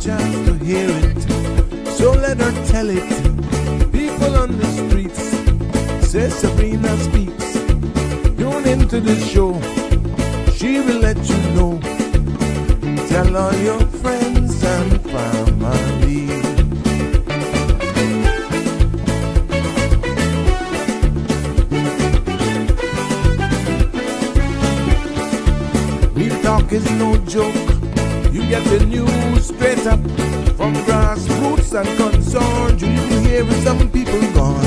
chance to hear it, so let her tell it. People on the streets say Sabrina speaks. Tune into the show, she will let you know. Tell all your friends and family. Real talk is no joke. You get the news straight up from grassroots and concerns. You can hear with some people gone.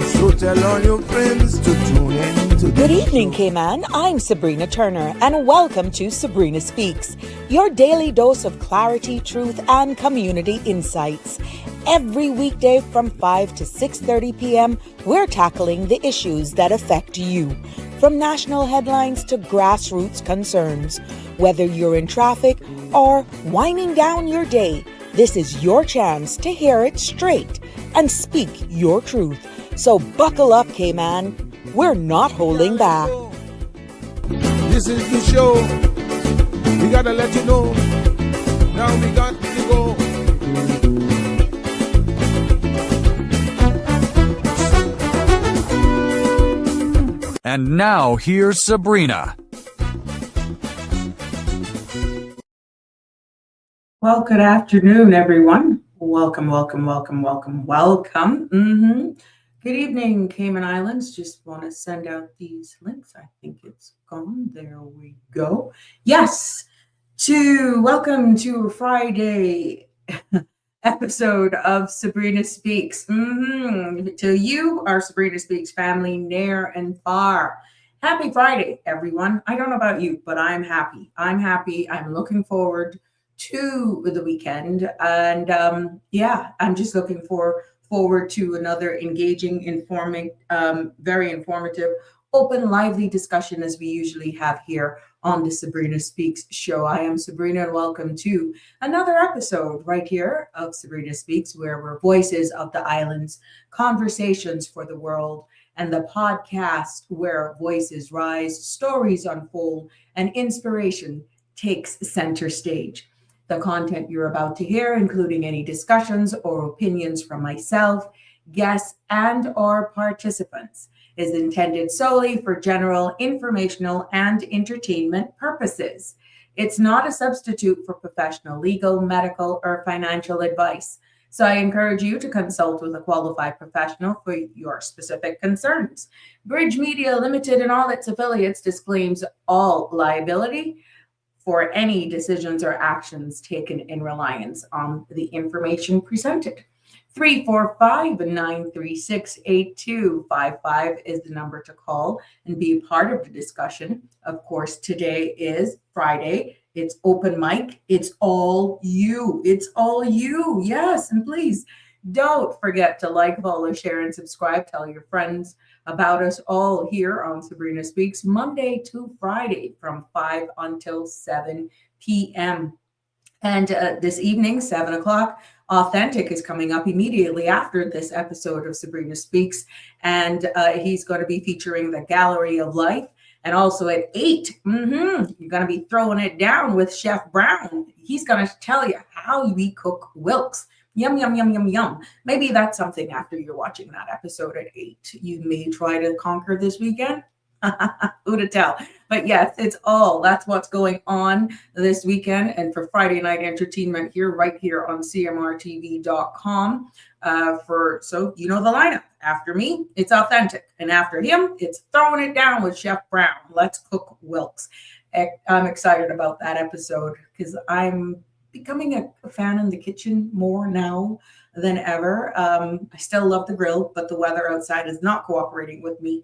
So tell all your friends to tune in to Good evening, Cayman. I'm Sabrina Turner, and welcome to Sabrina Speaks, your daily dose of clarity, truth, and community insights. Every weekday from 5 to 6:30 p.m., we're tackling the issues that affect you, from national headlines to grassroots concerns. Whether you're in traffic or winding down your day, this is your chance to hear it straight and speak your truth. So buckle up, Cayman. We're not holding back. This is the show. We gotta let you know. Now we got to go. And now here's Sabrina. Well, good afternoon, everyone. Welcome. Good evening, Cayman Islands. Just want to send out these links. I think it's gone. There we go. Yes, welcome to a Friday episode of Sabrina Speaks. To you, our Sabrina Speaks family, near and far. Happy Friday, everyone. I don't know about you, but I'm happy. I'm looking forward to the weekend, and I'm just looking forward to another engaging, informing, very informative, open, lively discussion as we usually have here on the Sabrina Speaks show. I am Sabrina, and welcome to another episode right here of Sabrina Speaks, where we're voices of the islands, conversations for the world, and the podcast where voices rise, stories unfold, and inspiration takes center stage. The content you're about to hear, including any discussions or opinions from myself, guests, and or participants, is intended solely for general, informational, and entertainment purposes. It's not a substitute for professional legal, medical, or financial advice. So I encourage you to consult with a qualified professional for your specific concerns. Bridge Media Limited and all its affiliates disclaims all liability for any decisions or actions taken in reliance on the information presented. 345-936-8255 is the number to call and be a part of the discussion. Of course, today is Friday. It's open mic. It's all you. Yes, and please don't forget to like, follow, share, and subscribe. Tell your friends about us all here on Sabrina Speaks, Monday to Friday from 5 until 7 p.m. And this evening, 7 o'clock, Authentic is coming up immediately after this episode of Sabrina Speaks. And he's going to be featuring the Gallery of Life. And also at 8, you're going to be throwing it down with Chef Brown. He's going to tell you how we cook Wilkes. Yum, yum, yum, yum, yum. Maybe that's something after you're watching that episode at 8. You may try to conquer this weekend. Who to tell? But yes, that's what's going on this weekend. And for Friday night entertainment right here on cmrtv.com. So you know the lineup. After me, it's Authentic. And after him, it's Throwing It Down with Chef Brown. Let's cook Wilkes. I'm excited about that episode because I'm becoming a fan in the kitchen more now than ever. I still love the grill, but the weather outside is not cooperating with me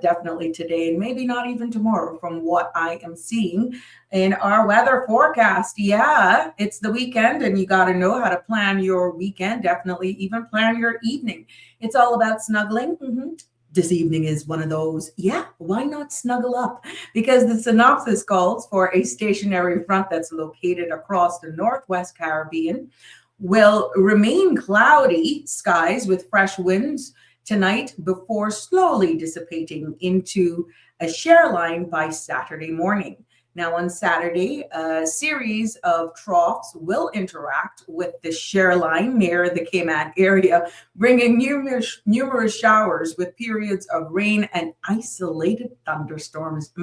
definitely today, and maybe not even tomorrow from what I am seeing in our weather forecast. Yeah, it's the weekend and you got to know how to plan your weekend, definitely even plan your evening. It's all about snuggling. This evening is one of those, why not snuggle up? Because the synopsis calls for a stationary front that's located across the Northwest Caribbean will remain cloudy skies with fresh winds tonight before slowly dissipating into a share line by Saturday morning. Now, on Saturday, a series of troughs will interact with the share line near the Cayman area, bringing numerous showers with periods of rain and isolated thunderstorms.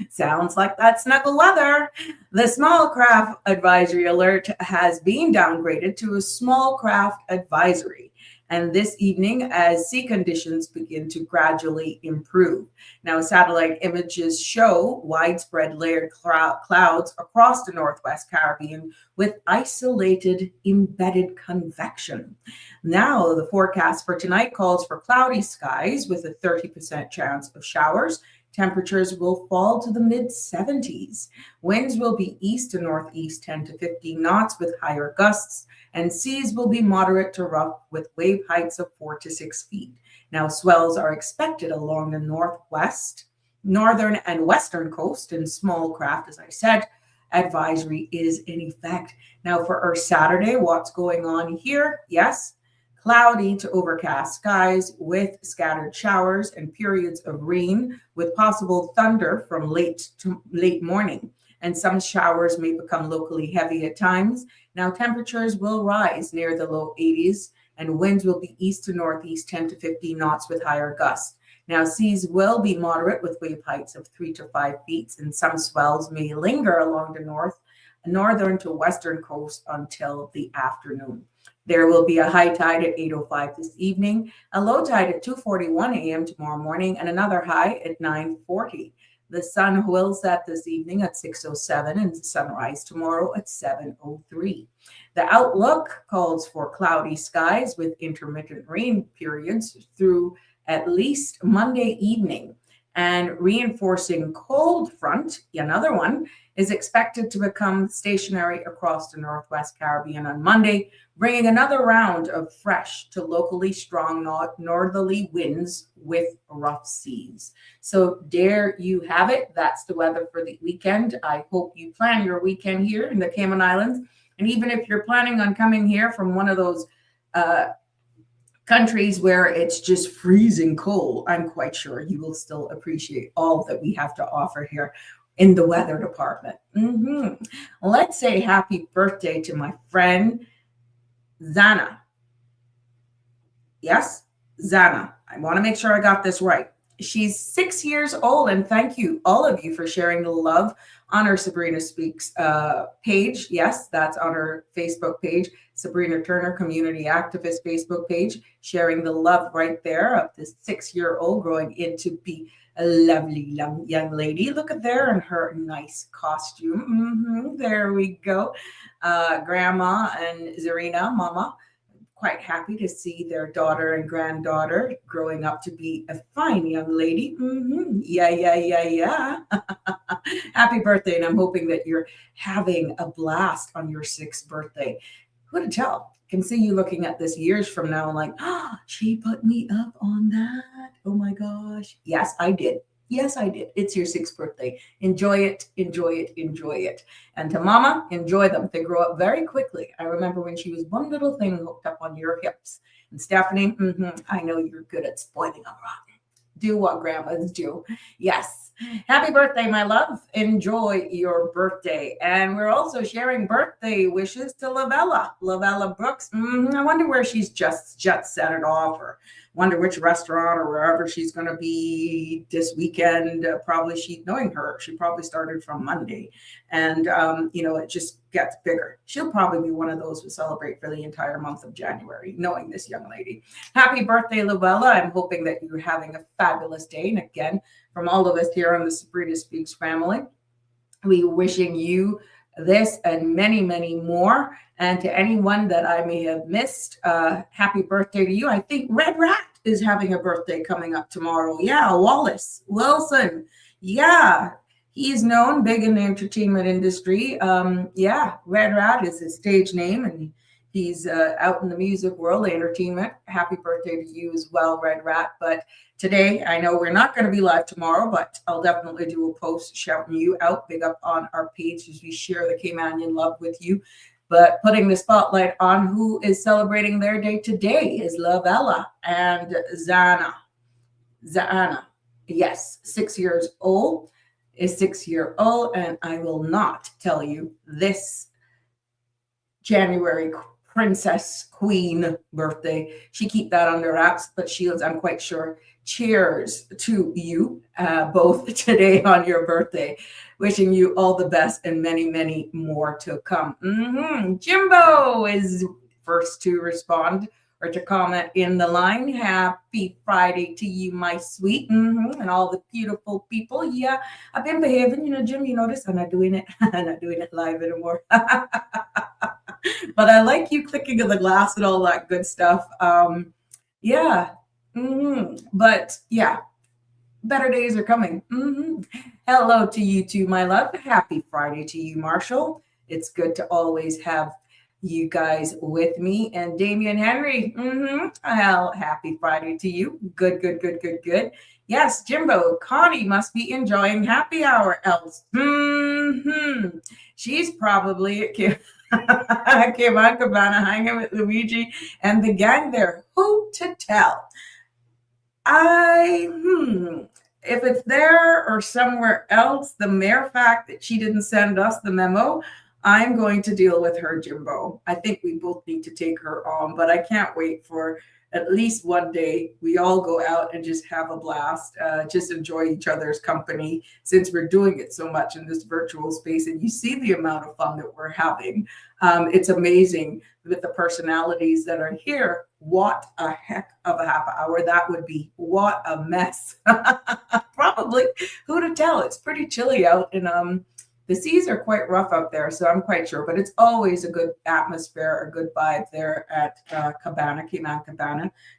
Sounds like that snuggle weather. The small craft advisory alert has been downgraded to a small craft advisory. And this evening, as sea conditions begin to gradually improve. Now, satellite images show widespread layered clouds across the Northwest Caribbean with isolated embedded convection. Now, the forecast for tonight calls for cloudy skies with a 30% chance of showers. Temperatures will fall to the mid-70s. Winds will be east to northeast 10 to 15 knots with higher gusts, and seas will be moderate to rough with wave heights of 4 to 6 feet. Now, swells are expected along the northwest, northern, and western coast, and small craft, as I said, advisory is in effect. Now, for our Saturday, what's going on here? Yes, cloudy to overcast skies with scattered showers and periods of rain with possible thunder from late to late morning. And some showers may become locally heavy at times. Now, temperatures will rise near the low 80s and winds will be east to northeast 10 to 15 knots with higher gusts. Now, seas will be moderate with wave heights of 3 to 5 feet, and some swells may linger along the northern to western coast until the afternoon. There will be a high tide at 8:05 this evening, a low tide at 2:41 a.m. tomorrow morning, and another high at 9:40. The sun will set this evening at 6:07 and sunrise tomorrow at 7:03. The outlook calls for cloudy skies with intermittent rain periods through at least Monday evening. And reinforcing cold front, another one, is expected to become stationary across the Northwest Caribbean on Monday, bringing another round of fresh to locally strong northerly winds with rough seas. So there you have it. That's the weather for the weekend. I hope you plan your weekend here in the Cayman Islands. And even if you're planning on coming here from one of those countries where it's just freezing cold, I'm quite sure you will still appreciate all that we have to offer here in the weather department. Let's say happy birthday to my friend Zana. Yes, Zana. I want to make sure I got this right. She's 6 years old, and thank you, all of you, for sharing the love on our Sabrina Speaks page. Yes, that's on her Facebook page, Sabrina Turner Community Activist Facebook page, sharing the love right there of this 6-year-old growing into be a lovely young lady. Look at there in her nice costume. There we go. Grandma and Zarina, Mama, quite happy to see their daughter and granddaughter growing up to be a fine young lady. Yeah. Happy birthday. And I'm hoping that you're having a blast on your 6th birthday. Who to tell? Can see you looking at this years from now and like, she put me up on that. Oh my gosh. Yes, I did. Yes, I did. It's your 6th birthday. Enjoy it. And to Mama, enjoy them. They grow up very quickly. I remember when she was one little thing hooked up on your hips. And Stephanie, I know you're good at spoiling them rotten. Do what grandmas do. Yes. Happy birthday, my love. Enjoy your birthday. And we're also sharing birthday wishes to Lavella Brooks. I wonder where she's just jet set it off, or wonder which restaurant or wherever she's going to be this weekend. Knowing her, she probably started from Monday. And, it just gets bigger. She'll probably be one of those who celebrate for the entire month of January, knowing this young lady. Happy birthday, Lavella. I'm hoping that you're having a fabulous day. And again, from all of us here on the Sabrina Speaks family, we wishing you this and many, many more. And to anyone that I may have missed, happy birthday to you. I think Red Rat is having a birthday coming up tomorrow. Yeah, Wallace Wilson. Yeah, he's known big in the entertainment industry. Red Rat is his stage name, and he's out in the music world, the entertainment. Happy birthday to you as well, Red Rat. But today, I know we're not going to be live tomorrow, but I'll definitely do a post shouting you out, big up on our page as we share the Caymanian love with you. But putting the spotlight on who is celebrating their day today is Lavella and Zana. Yes, 6 years old. a 6-year-old, and I will not tell you this January princess queen birthday. She keep that under wraps, but Shields, I'm quite sure. Cheers to you both today on your birthday. Wishing you all the best and many, many more to come. Jimbo is first to respond or to comment in the line. Happy Friday to you, my sweet, and all the beautiful people. Yeah, I've been behaving, Jim. You notice I'm not doing it. I'm not doing it live anymore. But I like you clicking of the glass and all that good stuff. Yeah. But yeah, better days are coming. Hello to you too, my love. Happy Friday to you, Marshall. It's good to always have you guys with me. And Damian Henry, happy Friday to you. Good, good, good, good, good. Yes, Jimbo, Connie must be enjoying happy hour else. She's probably at Cabana hanging with Luigi and the gang there. Who to tell? If it's there or somewhere else, the mere fact that she didn't send us the memo, I'm going to deal with her, Jimbo. I think we both need to take her on, but I can't wait for at least one day we all go out and just have a blast, just enjoy each other's company since we're doing it so much in this virtual space. And you see the amount of fun that we're having. It's amazing with the personalities that are here. What a heck of a half hour that would be. What a mess. Probably. Who to tell? It's pretty chilly out, and the seas are quite rough out there, so I'm quite sure. But it's always a good atmosphere, a good vibe there at Cabana.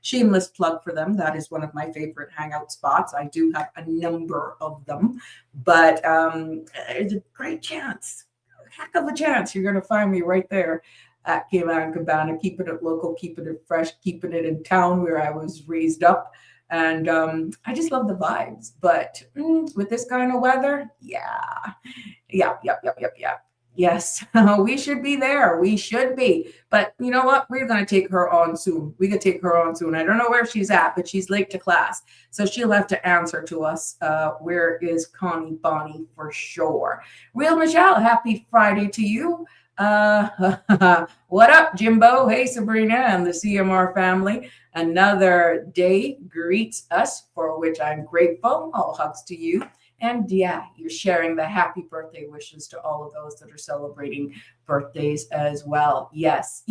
Shameless plug for them. That is one of my favorite hangout spots. I do have a number of them, but there's a great chance, a heck of a chance, you're going to find me right there at Cabana, keeping it local, keeping it fresh, keeping it in town where I was raised up. And I just love the vibes. But with this kind of weather, yeah. Yes, we should be there. We should be. But you know what? We're going to take her on soon. We could take her on soon. I don't know where she's at, but she's late to class. So she'll have to answer to us. Where is Connie Bonnie for sure? Real Michelle, happy Friday to you. What up, Jimbo? Hey, Sabrina and the CMR family. Another day greets us, for which I'm grateful. All hugs to you. And yeah, you're sharing the happy birthday wishes to all of those that are celebrating birthdays as well. Yes,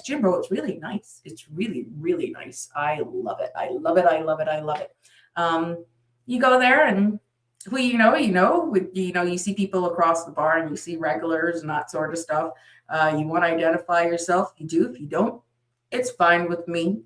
Jimbo, it's really nice. It's really, really nice. I love it. I love it. You go there and who you know, you see people across the bar and you see regulars and that sort of stuff. You want to identify yourself. You do. If you don't, it's fine with me.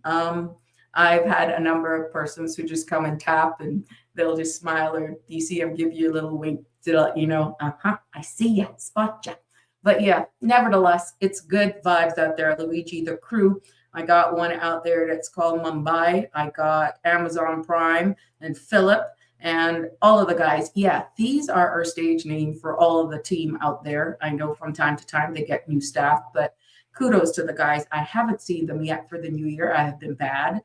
I've had a number of persons who just come and tap and they'll just smile, or you see them give you a little wink to let you know, I see you, spot you. But yeah, nevertheless, it's good vibes out there. Luigi, the crew. I got one out there that's called Mumbai. I got Amazon Prime and Philip and all of the guys. Yeah, these are our stage name for all of the team out there. I know from time to time they get new staff, but kudos to the guys. I haven't seen them yet for the new year. I have been bad.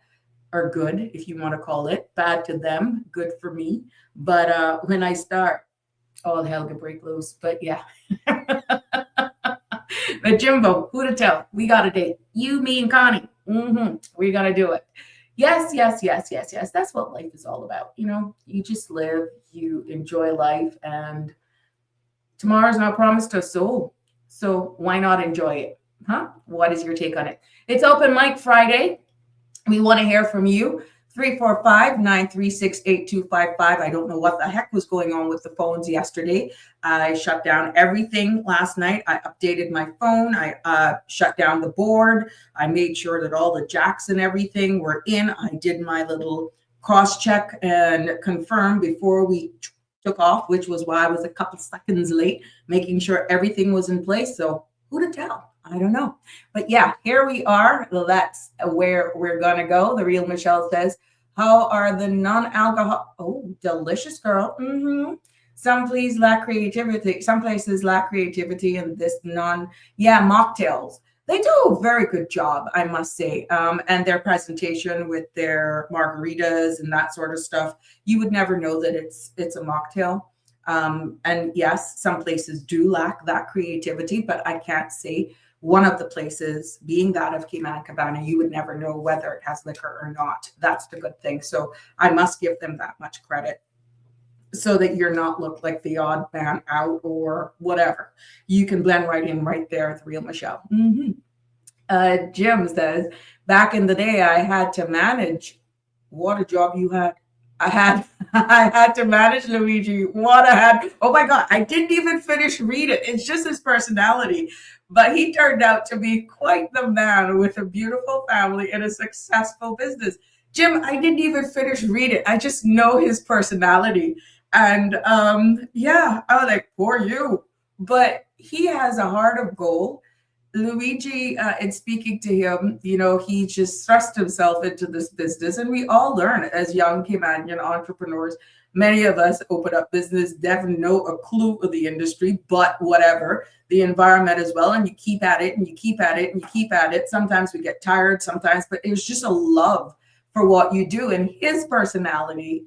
Or good, if you want to call it. Bad to them, good for me. But when I start, all hell can break loose. But yeah. But Jimbo, who to tell? We got a date. You, me, and Connie. We got to do it. Yes. That's what life is all about. You just live, you enjoy life, and tomorrow's not promised to us soul. So why not enjoy it? What is your take on it? It's Open Mic Friday. We want to hear from you. 345-936-8255. I don't know what the heck was going on with the phones yesterday. I shut down everything last night. I updated my phone. I shut down the board. I made sure that all the jacks and everything were in. I did my little cross check and confirm before we took off, which was why I was a couple seconds late, making sure everything was in place. So who to tell? I don't know. But yeah, here we are. That's where we're going to go. The Real Michelle says, how are the non-alcohol? Oh, delicious, girl. Some places lack creativity. And this mocktails. They do a very good job, I must say. And their presentation with their margaritas and that sort of stuff, you would never know that it's a mocktail. And yes, some places do lack that creativity, but I can't say one of the places, being that of Cayman Cabana, you would never know whether it has liquor or not. That's the good thing. So I must give them that much credit, so that you're not looked like the odd man out or whatever. You can blend right in right there with real Michelle. Jim says, back in the day, I had to manage. What a job you had. I had I had to manage Luigi. What I had. Oh my God, I didn't even finish read it. It's just his personality. But he turned out to be quite the man with a beautiful family and a successful business. Jim, I didn't even finish read it. I just know his personality. And yeah, I was like, poor you. But he has a heart of gold. Luigi, in speaking to him, he just thrust himself into this business, and we all learn as young Caymanian entrepreneurs. Many of us open up business, never know a clue of the industry, but whatever, the environment as well, and you keep at it, and you keep at it, and you keep at it. Sometimes we get tired, sometimes, but it was just a love for what you do, and his personality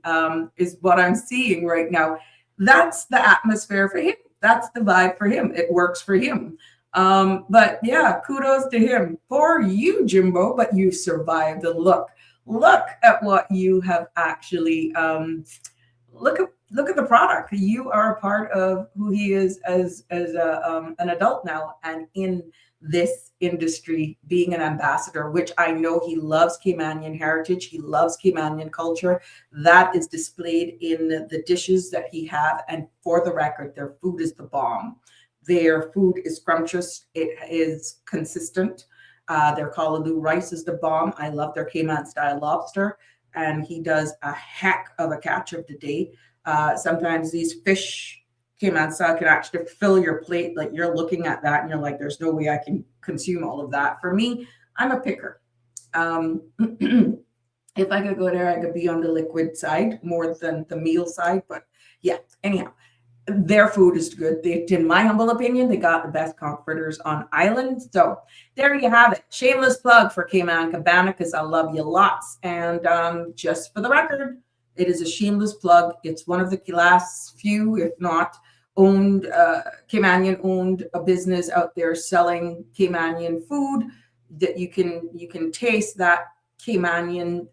is what I'm seeing right now. That's the atmosphere for him. That's the vibe for him. It works for him. But yeah, kudos to him. For you, Jimbo, but you survived. And look at what you have actually look at the product. You are a part of who he is as an adult now, and in this industry, being an ambassador, which I know he loves Caymanian heritage, he loves Caymanian culture. That is displayed in the dishes that he have. And for the record, their food is the bomb. Their food is scrumptious. It is consistent. Their callaloo rice is the bomb. I love their Cayman style lobster, and he does a heck of a catch of the day. Sometimes these fish Cayman style can actually fill your plate. Like, you're looking at that and you're like, there's no way I can consume all of that. For me, I'm a picker. If I could go there, I could be on the liquid side more than the meal side. But yeah, anyhow, their food is good. In my humble opinion, they got the best comforters on island. So there you have it. Shameless plug for Cayman Cabana, because I love you lots. And just for the record, it is a shameless plug. It's one of the last few, if not owned, Caymanian owned a business out there selling Caymanian food that you can taste that Caymanian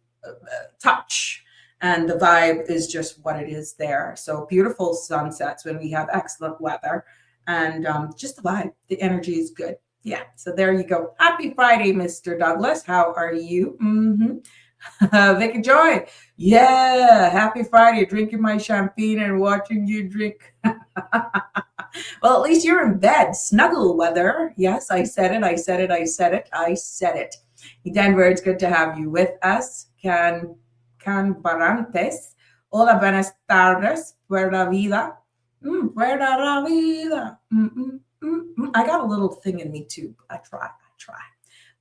touch. And the vibe is just what it is there. So beautiful sunsets when we have excellent weather, and just the vibe, the energy is good. Yeah. So there you go. Happy Friday, Mr. Douglas. How are you? Vicky Joy. Yeah. Happy Friday. Drinking my champagne and watching you drink. Well, at least you're in bed. Snuggle weather. Yes, I said it. I said it. I said it. I said it. Denver, it's good to have you with us. Can Barantes. Hola, buenas tardes. Puerta vida. Puerta la vida. I got a little thing in me too. I try.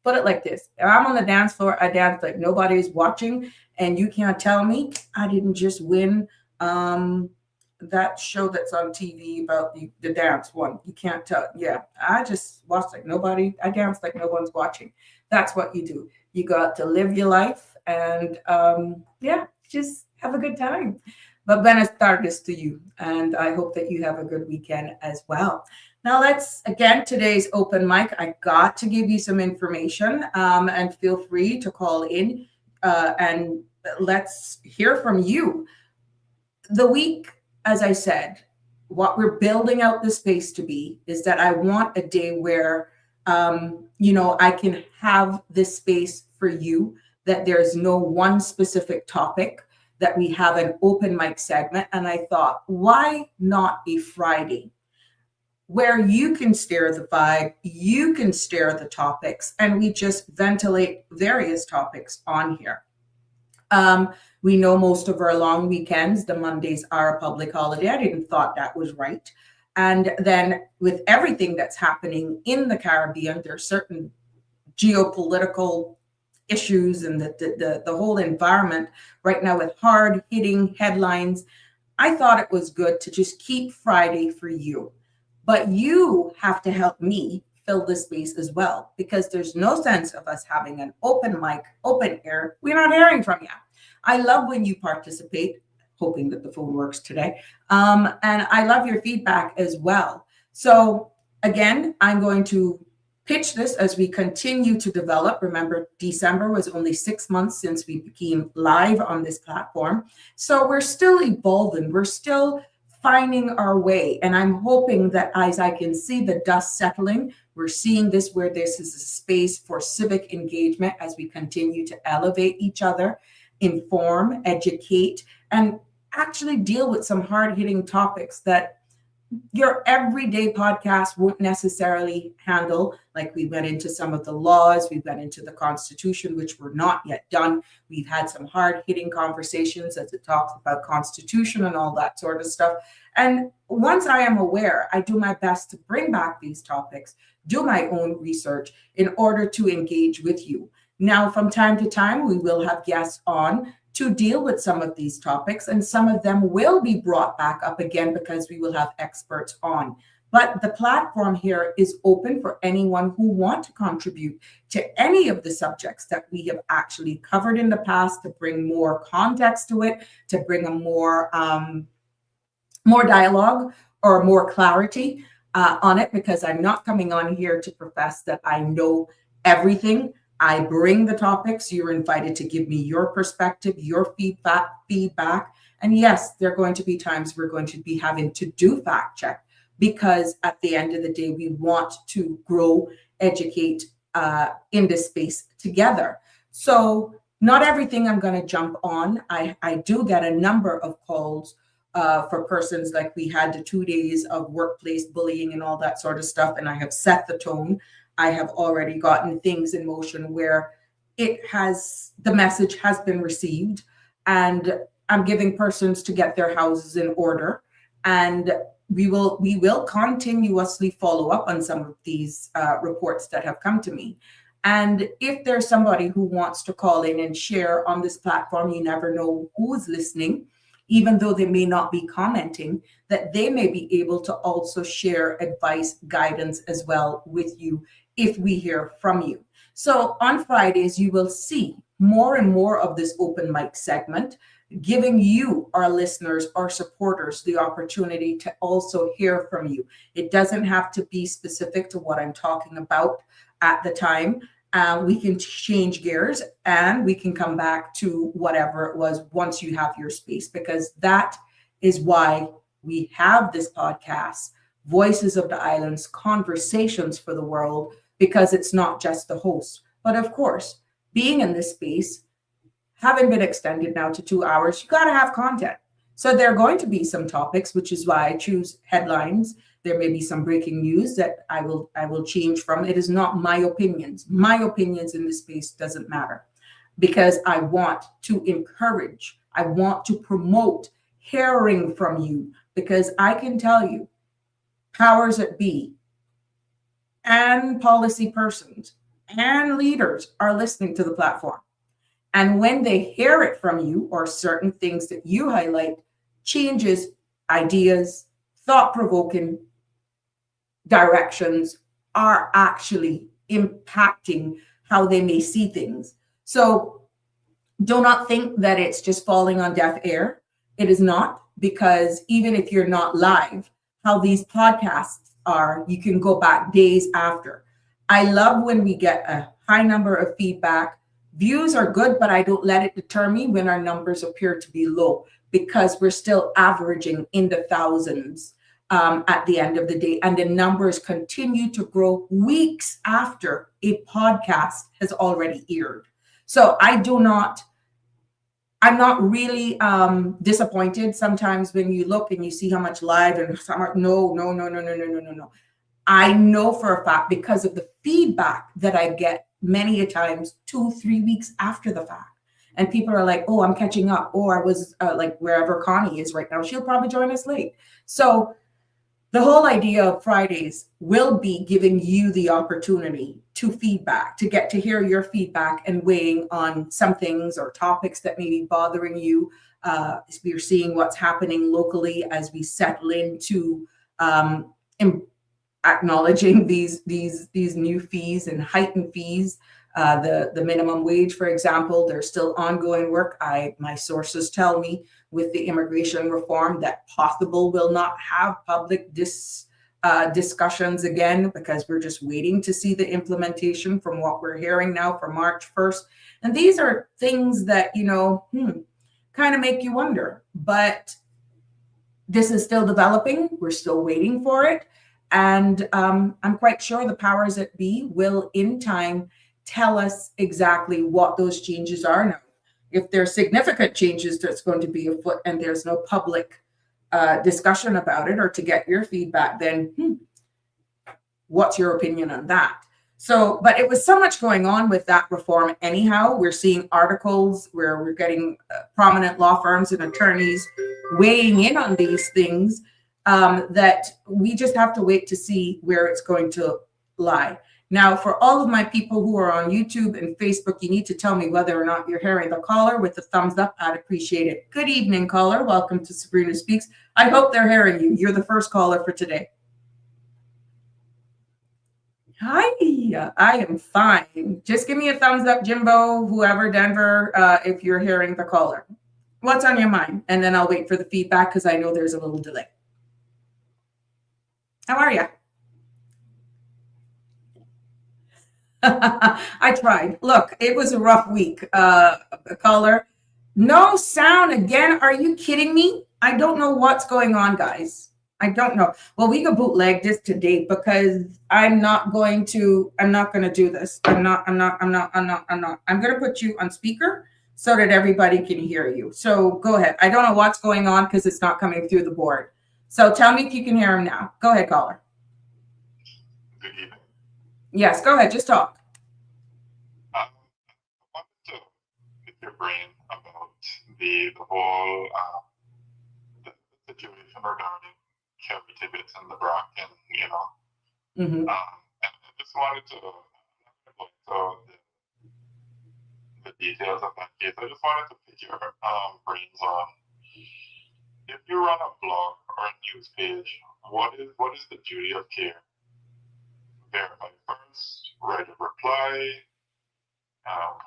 Put it like this. If I'm on the dance floor, I dance like nobody's watching, and you can't tell me I didn't just win that show that's on TV about the dance one. You can't tell. Yeah, I just watched like nobody. I danced like no one's watching. That's what you do. You got to live your life, and yeah, just have a good time. But buenas tardes to you, and I hope that you have a good weekend as well. Now today's open mic. I got to give you some information, and feel free to call in, and let's hear from you. The week, as I said, what we're building out the space to be is that I want a day where, I can have this space for you, that there's no one specific topic, that we have an open mic segment. And I thought, why not a Friday where you can steer the vibe, you can steer the topics, and we just ventilate various topics on here. We know most of our long weekends, the Mondays are a public holiday. I didn't thought that was right. And then with everything that's happening in the Caribbean, there are certain geopolitical issues and the whole environment right now with hard hitting headlines. I thought it was good to just keep Friday for you. But you have to help me fill this space as well, because there's no sense of us having an open mic, open air. We're not hearing from you. I love when you participate. hoping that the phone works today. And I love your feedback as well. So again, I'm going to pitch this as we continue to develop. Remember, December was only 6 months since we became live on this platform. So we're still evolving. We're still finding our way. And I'm hoping that as I can see the dust settling, we're seeing this where this is a space for civic engagement as we continue to elevate each other, inform, educate, and actually deal with some hard-hitting topics that your everyday podcast won't necessarily handle. Like we went into some of the laws, we went into the Constitution, which were not yet done. We've had some hard-hitting conversations as it talks about Constitution and all that sort of stuff. And once I am aware, I do my best to bring back these topics, do my own research in order to engage with you. Now, from time to time, we will have guests on to deal with some of these topics, and some of them will be brought back up again because we will have experts on. But the platform here is open for anyone who want to contribute to any of the subjects that we have actually covered in the past, to bring more context to it, to bring a more dialogue or more clarity on it, because I'm not coming on here to profess that I know everything. I bring the topics. You're invited to give me your perspective, your feedback. And yes, there are going to be times we're going to be having to do fact check, because at the end of the day, we want to grow, educate in this space together. So not everything I'm going to jump on. I do get a number of calls for persons, like we had the 2 days of workplace bullying and all that sort of stuff. And I have set the tone. I have already gotten things in motion where the message has been received, and I'm giving persons to get their houses in order. And we will continuously follow up on some of these reports that have come to me. And if there's somebody who wants to call in and share on this platform, you never know who's listening, even though they may not be commenting, that they may be able to also share advice, guidance as well with you if we hear from you. So on Fridays, you will see more and more of this open mic segment, giving you, our listeners, our supporters, the opportunity to also hear from you. It doesn't have to be specific to what I'm talking about at the time. We can change gears and we can come back to whatever it was once you have your space, because that is why we have this podcast, Voices of the Islands, Conversations for the World, because it's not just the host. But of course, being in this space, having been extended now to 2 hours, you got to have content. So there are going to be some topics, which is why I choose headlines. There may be some breaking news that I will change from. It is not my opinions. My opinions in this space doesn't matter, because I want to encourage, I want to promote hearing from you, because I can tell you, powers that be and policy persons and leaders are listening to the platform. And when they hear it from you, or certain things that you highlight, changes, ideas, thought-provoking directions are actually impacting how they may see things. So do not think that it's just falling on deaf ear. It is not, because even if you're not live, how these podcasts are, you can go back days after. I love when we get a high number of feedback. Views are good, but I don't let it deter me when our numbers appear to be low, because we're still averaging in the thousands at the end of the day. And the numbers continue to grow weeks after a podcast has already aired. So I'm not really disappointed sometimes when you look and you see how much live and some are, no. I know for a fact, because of the feedback that I get many a times 2-3 weeks after the fact. And people are like, oh, I'm catching up. Or I was like wherever Connie is right now, she'll probably join us late. So the whole idea of Fridays will be giving you the opportunity to feedback, to get to hear your feedback and weighing on some things or topics that may be bothering you. We're seeing what's happening locally as we settle into, acknowledging these new fees and heightened fees. The minimum wage, for example, there's still ongoing work. My sources tell me with the immigration reform that possible will not have public discussions again, because we're just waiting to see the implementation from what we're hearing now for March 1st. And these are things that, kind of make you wonder. But this is still developing. We're still waiting for it. And I'm quite sure the powers that be will in time tell us exactly what those changes are. Now, if there's significant changes that's going to be afoot and there's no public discussion about it or to get your feedback, then what's your opinion on that? So, but it was so much going on with that reform anyhow. We're seeing articles where we're getting prominent law firms and attorneys weighing in on these things, that we just have to wait to see where it's going to lie. Now, for all of my people who are on YouTube and Facebook, you need to tell me whether or not you're hearing the caller with the thumbs up. I'd appreciate it. Good evening, caller. Welcome to Sabrina Speaks. I hope they're hearing you. You're the first caller for today. Hi, I am fine. Just give me a thumbs up, Jimbo, whoever, Denver, if you're hearing the caller. What's on your mind? And then I'll wait for the feedback because I know there's a little delay. How are you? I tried. Look, it was a rough week. Caller, no sound again. Are you kidding me? I don't know what's going on, guys. I don't know. Well, we could bootleg this today because I'm not going to do this. I'm going to put you on speaker so that everybody can hear you. So go ahead. I don't know what's going on because it's not coming through the board. So tell me if you can hear him now. Go ahead, caller. Good evening. Yes, go ahead. Just talk. I wanted to pick your brain about the whole the situation regarding Kelly Tibbetts and the Brock, and and I just wanted to go into the details of that case. I just wanted to pick your brains on, if you run a blog or a news page, what is the duty of care? Verify first, write a reply,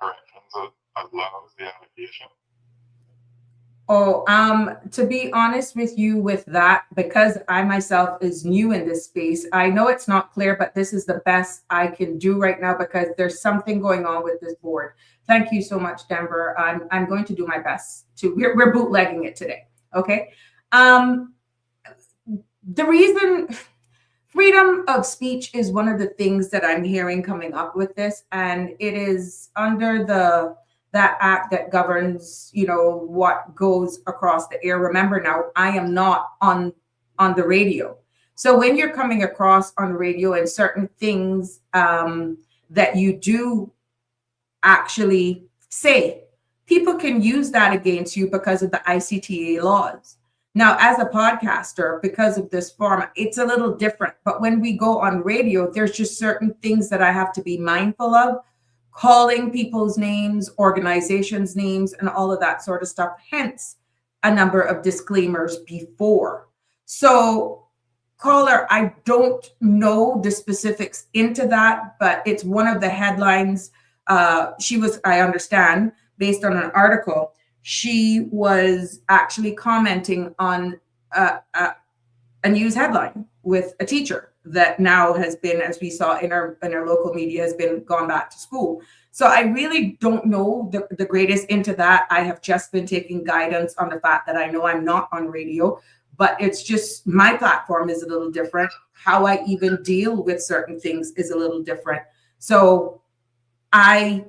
corrections as long as the allegation. Oh, to be honest with you with that, because I myself is new in this space, I know it's not clear, but this is the best I can do right now because there's something going on with this board. Thank you so much, Denver. I'm going to do my best to, we're bootlegging it today. Okay. The reason freedom of speech is one of the things that I'm hearing coming up with this, and it is under that act that governs, what goes across the air. Remember now, I am not on the radio. So when you're coming across on radio and certain things that you do actually say, people can use that against you because of the ICTA laws. Now, as a podcaster, because of this format, it's a little different. But when we go on radio, there's just certain things that I have to be mindful of, calling people's names, organizations' names, and all of that sort of stuff. Hence, a number of disclaimers before. So, caller, I don't know the specifics into that, but it's one of the headlines. She was, I understand, based on an article, she was actually commenting on a news headline with a teacher that now has been, as we saw in our local media, has been gone back to school. So I really don't know the greatest into that. I have just been taking guidance on the fact that I know I'm not on radio, but it's just my platform is a little different. How I even deal with certain things is a little different. So I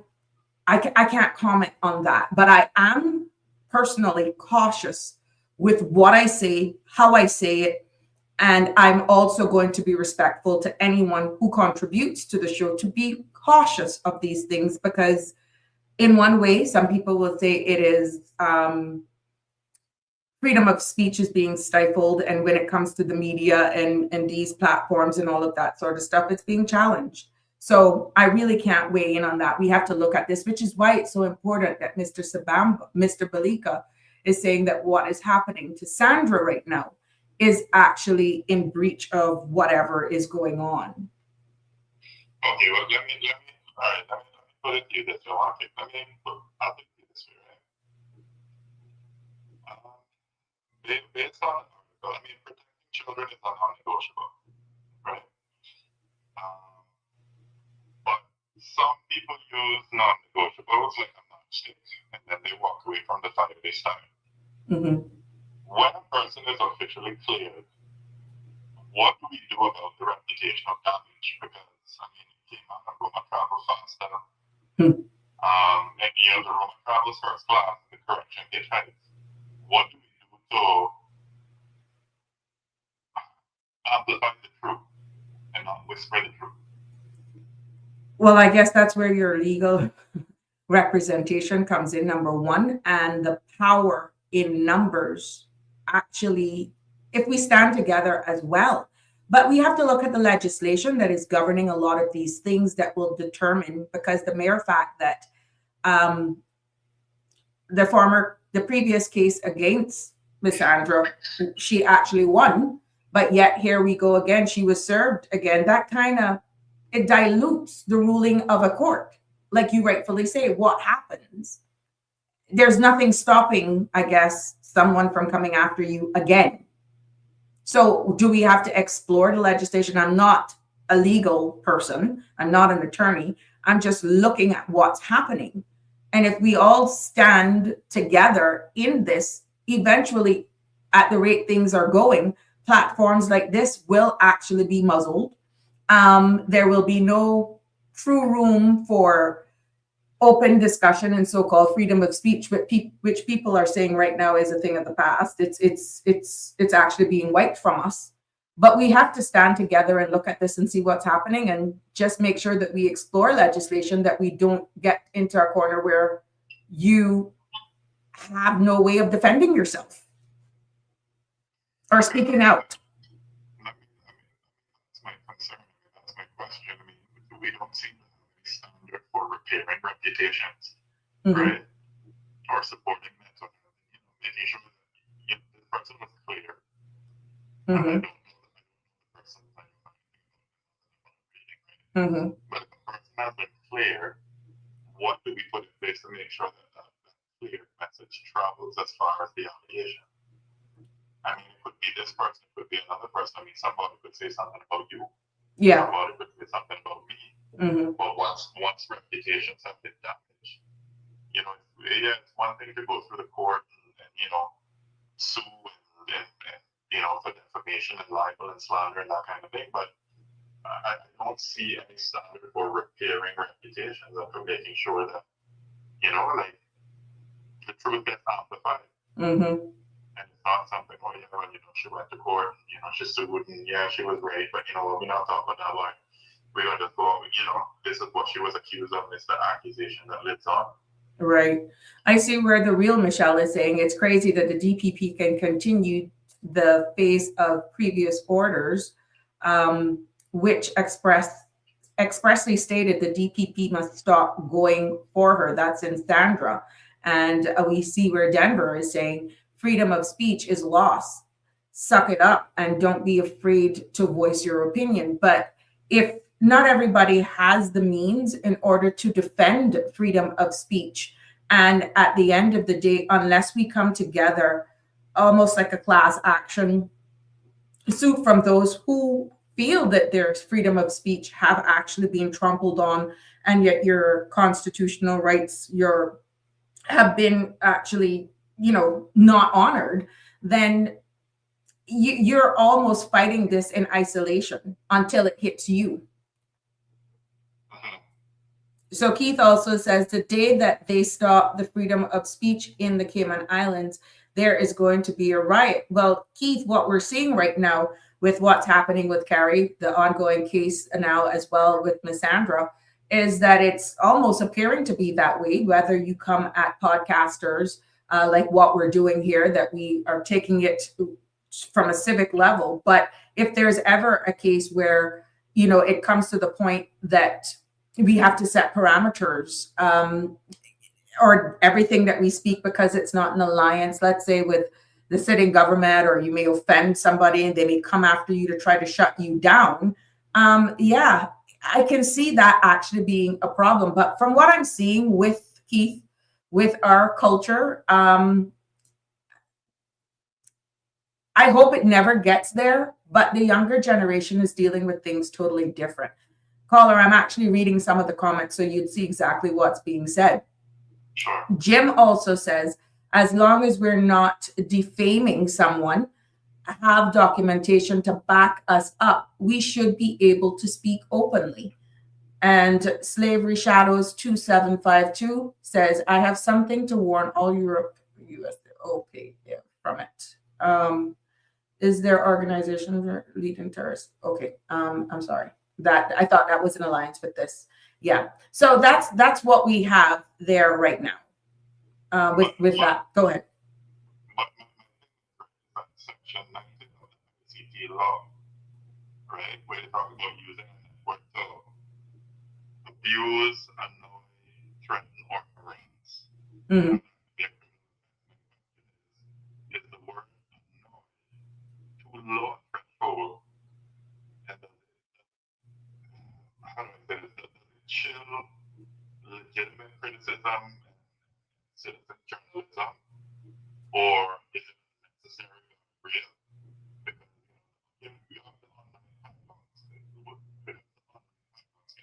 can't comment on that, but I am personally cautious with what I say, how I say it, and I'm also going to be respectful to anyone who contributes to the show to be cautious of these things, because in one way, some people will say it is freedom of speech is being stifled, and when it comes to the media and these platforms and all of that sort of stuff, it's being challenged. So I really can't weigh in on that. We have to look at this, which is why it's so important that Mr. Balika is saying that what is happening to Sandra right now is actually in breach of whatever is going on. Okay, well, all right, let me put it to you this way. I'll put it to you this way, right? Based on, protecting children is non-negotiable, right? But some people use non-negotiables like a matchstick, and then they walk away from the fight they start. Mm-hmm. When a person is officially cleared, what do we do about the reputational damage? Because it came out of Roma travel faster. Hmm. And the Roma travels first class, the correction gets right. What do we do to amplify the truth and not whisper the truth? Well, I guess that's where your legal representation comes in, number one, and the power in numbers actually, if we stand together as well. But we have to look at the legislation that is governing a lot of these things that will determine, because the mere fact that the previous case against Miss Andra, she actually won, but yet here we go again, she was served again. That kind of, it dilutes the ruling of a court. Like you rightfully say, what happens? There's nothing stopping, I guess, someone from coming after you again. So do we have to explore the legislation? I'm not a legal person. I'm not an attorney. I'm just looking at what's happening. And if we all stand together in this, eventually, at the rate things are going, platforms like this will actually be muzzled. There will be no true room for open discussion and so-called freedom of speech, which people are saying right now is a thing of the past. It's actually being wiped from us. But we have to stand together and look at this and see what's happening, and just make sure that we explore legislation, that we don't get into a corner where you have no way of defending yourself or speaking out. That's my concern. That's my question. We don't seem to have any standard for repairing reputations, right? Or supporting mental health. Making sure that the person was clear. And I don't know the person. But if the person has been clear, what do we put in place to make sure that that clear message travels as far as the allegation? It could be this person, it could be another person. Somebody could say something about you. Yeah. Somebody could say something about me. But once reputations have been damaged, it's one thing to go through the court and sue and for defamation and libel and slander and that kind of thing. But I don't see any standard for repairing reputations and for making sure that, the truth gets amplified. And it's not something, she went to court, she sued, and she was right, but we're not talking about that one. We're going to go, this is what she was accused of, it's the accusation that lives on. Right. I see where the real Michelle is saying it's crazy that the DPP can continue the phase of previous orders, which expressly stated the DPP must stop going for her. That's in Sandra. And we see where Denver is saying freedom of speech is lost. Suck it up and don't be afraid to voice your opinion. But if not everybody has the means in order to defend freedom of speech, and at the end of the day, unless we come together, almost like a class action suit from those who feel that their freedom of speech have actually been trampled on, and yet your constitutional rights have been actually not honored, then you're almost fighting this in isolation until it hits you. So Keith also says the day that they stop the freedom of speech in the Cayman Islands, there is going to be a riot. Well, Keith, what we're seeing right now with what's happening with Carrie, the ongoing case now as well with Miss Sandra, is that it's almost appearing to be that way, whether you come at podcasters like what we're doing here, that we are taking it from a civic level. But if there's ever a case where, it comes to the point that we have to set parameters or everything that we speak, because it's not an alliance, let's say with the sitting government, or you may offend somebody and they may come after you to try to shut you down. Yeah, I can see that actually being a problem. But from what I'm seeing with Keith, with our culture, I hope it never gets there, but the younger generation is dealing with things totally different. Caller, I'm actually reading some of the comments so you'd see exactly what's being said. Sure. Jim also says, as long as we're not defaming someone, have documentation to back us up, we should be able to speak openly. And Slavery Shadows 2752 says, I have something to warn all Europe, US, okay, yeah, from it. Is there organization leading terrorists? Okay, I'm sorry. That I thought that was in alliance with this. Yeah. So that's what we have there right now. With that, go ahead. Section 19 of the ICT law, right, where they talk about using a network to abuse, annoy, threaten, or harass. Mm-hmm. Is the word annoy too low a threshold? And how do I say this? Does it chill legitimate criticism and citizen journalism? Or is it necessary or real? Because you have the online platforms can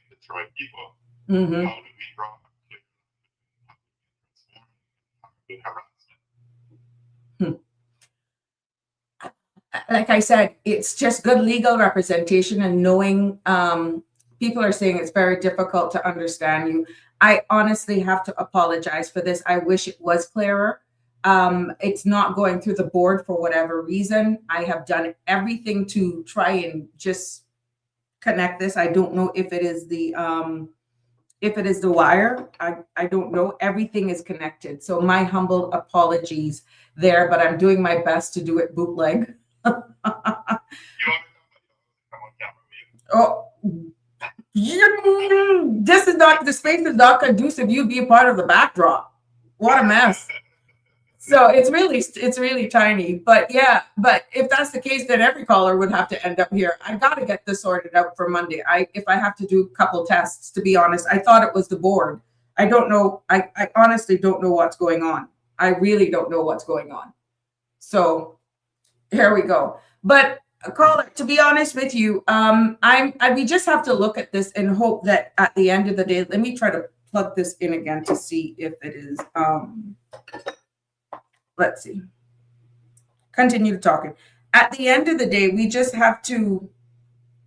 destroy people. Mm-hmm. How do we draw a clear harassment? Like I said, it's just good legal representation and knowing. People are saying it's very difficult to understand you. I honestly have to apologize for this. I wish it was clearer. It's not going through the board for whatever reason. I have done everything to try and just connect this. I don't know if it is the wire. I don't know. Everything is connected. So my humble apologies there, but I'm doing my best to do it bootleg. Oh, this is not, the space is not conducive. You be a part of the backdrop. What a mess. So it's really tiny. But yeah, but if that's the case, then every caller would have to end up here. I got to get this sorted out for Monday. If I have to do a couple tests, to be honest, I thought it was the board. I don't know. I honestly don't know what's going on. I really don't know what's going on. So here we go. But caller, to be honest with you, we just have to look at this and hope that at the end of the day, let me try to plug this in again to see if it is, let's see, continue talking. At the end of the day, we just have to,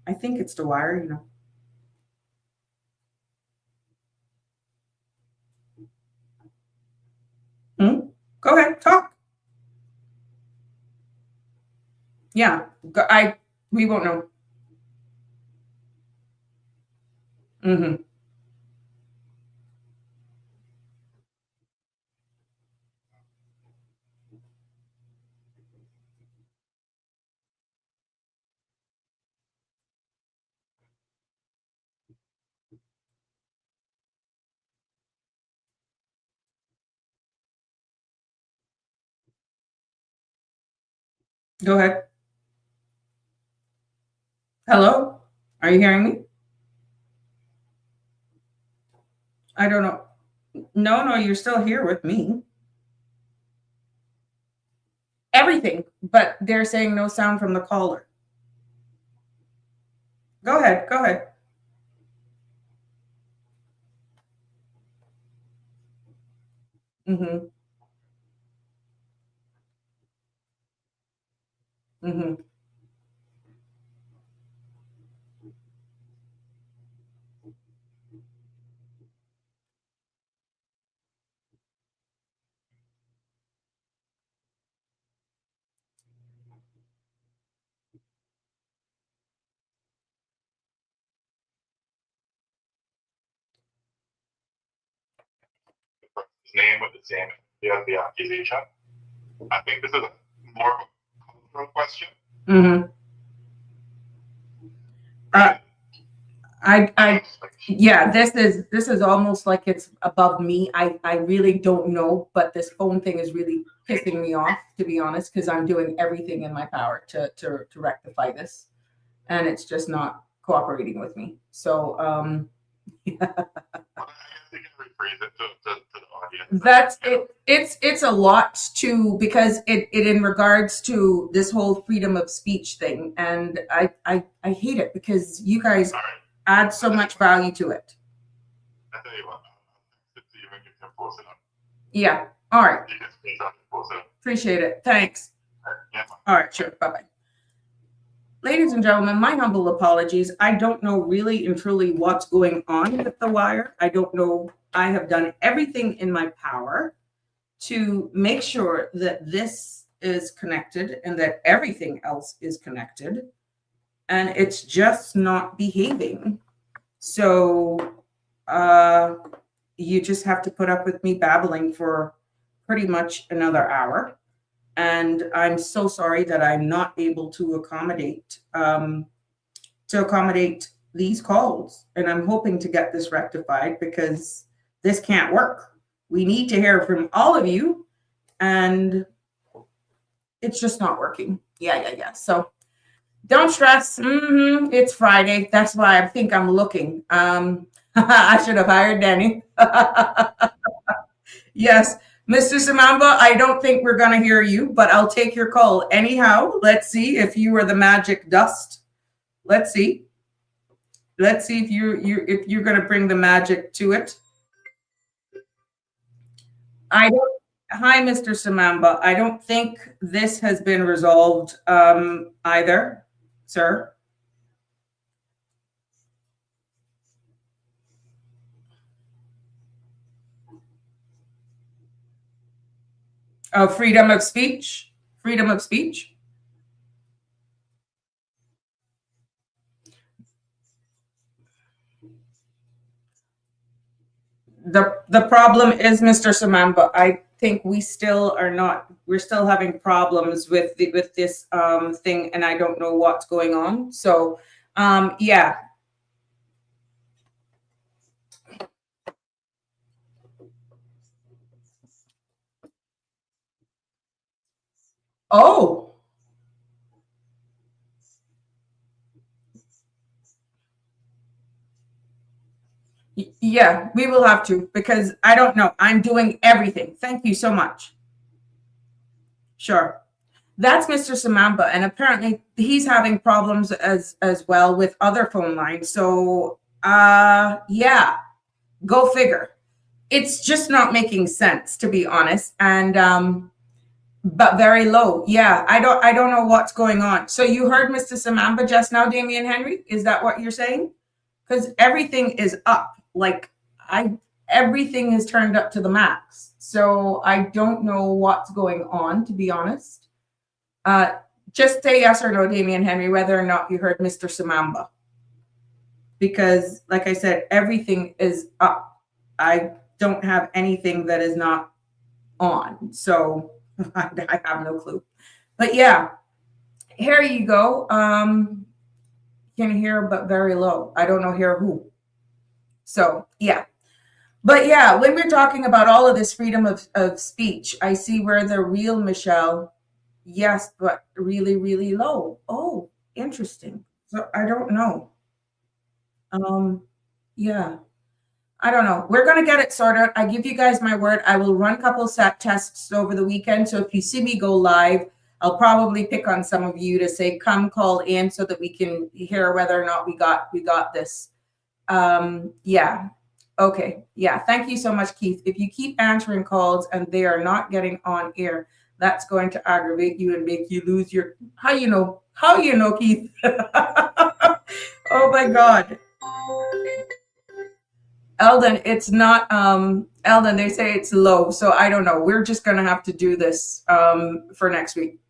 I think it's the wire, you know. Go ahead, talk. Yeah, we won't know. Mm-hmm. Go ahead. Hello? Are you hearing me? I don't know. No, you're still here with me. Everything, but they're saying no sound from the caller. Go ahead. Mm-hmm. Mm-hmm. Name with the same the accusation. I think this is more of a cultural question. Mm-hmm. Yeah, this is almost like it's above me. I really don't know, but this phone thing is really pissing me off, to be honest, because I'm doing everything in my power to rectify this, and it's just not cooperating with me. So that's it. It's a lot to, because it in regards to this whole freedom of speech thing, and I hate it because you guys add so much value to it. I tell you what, you can post it up. Yeah. All right. You can screenshot and post it up. Appreciate it. Thanks. Yeah. All right. Sure. Bye bye. Ladies and gentlemen, my humble apologies. I don't know really and truly what's going on with the wire. I don't know. I have done everything in my power to make sure that this is connected and that everything else is connected, and it's just not behaving. So you just have to put up with me babbling for pretty much another hour. And I'm so sorry that I'm not able to accommodate these calls. And I'm hoping to get this rectified, because this can't work. We need to hear from all of you, and it's just not working. Yeah. So don't stress. It's Friday. That's why I think I'm looking. I should have hired Danny. Yes. Mr. Samamba, I don't think we're going to hear you, but I'll take your call anyhow. Let's see if you are the magic dust. Let's see. Let's see if you're going to bring the magic to it. Hi, Mr. Samamba. I don't think this has been resolved either, sir. Oh, freedom of speech. Freedom of speech. The problem is, Mr. Samamba, I think we're still having problems with this thing, and I don't know what's going on. So yeah. Oh. Yeah, we will have to, because I don't know. I'm doing everything. Thank you so much. Sure. That's Mr. Samamba, and apparently he's having problems as well with other phone lines. So yeah, go figure. It's just not making sense, to be honest. And but very low. Yeah, I don't know what's going on. So you heard Mr. Samamba just now, Damien Henry? Is that what you're saying? Because everything is up. Like everything is turned up to the max. So I don't know what's going on, to be honest. Just say yes or no, Damien Henry, whether or not you heard Mr. Samamba. Because, like I said, everything is up. I don't have anything that is not on. So I have no clue. But yeah, here you go. Can hear, but very low. I don't know hear who. So yeah. But yeah, when we're talking about all of this freedom of speech, I see where the real Michelle, yes, but really, really low. Oh, interesting. So I don't know. Yeah, I don't know. We're going to get it sorted. I give you guys my word. I will run a couple set tests over the weekend. So if you see me go live, I'll probably pick on some of you to say, come call in so that we can hear whether or not we got this. Yeah. Okay. Yeah. Thank you so much, Keith. If you keep answering calls and they are not getting on air, that's going to aggravate you and make you lose your, how you know, Keith? Oh my God. Eldon, it's not, Eldon, they say it's low. So I don't know. We're just going to have to do this for next week.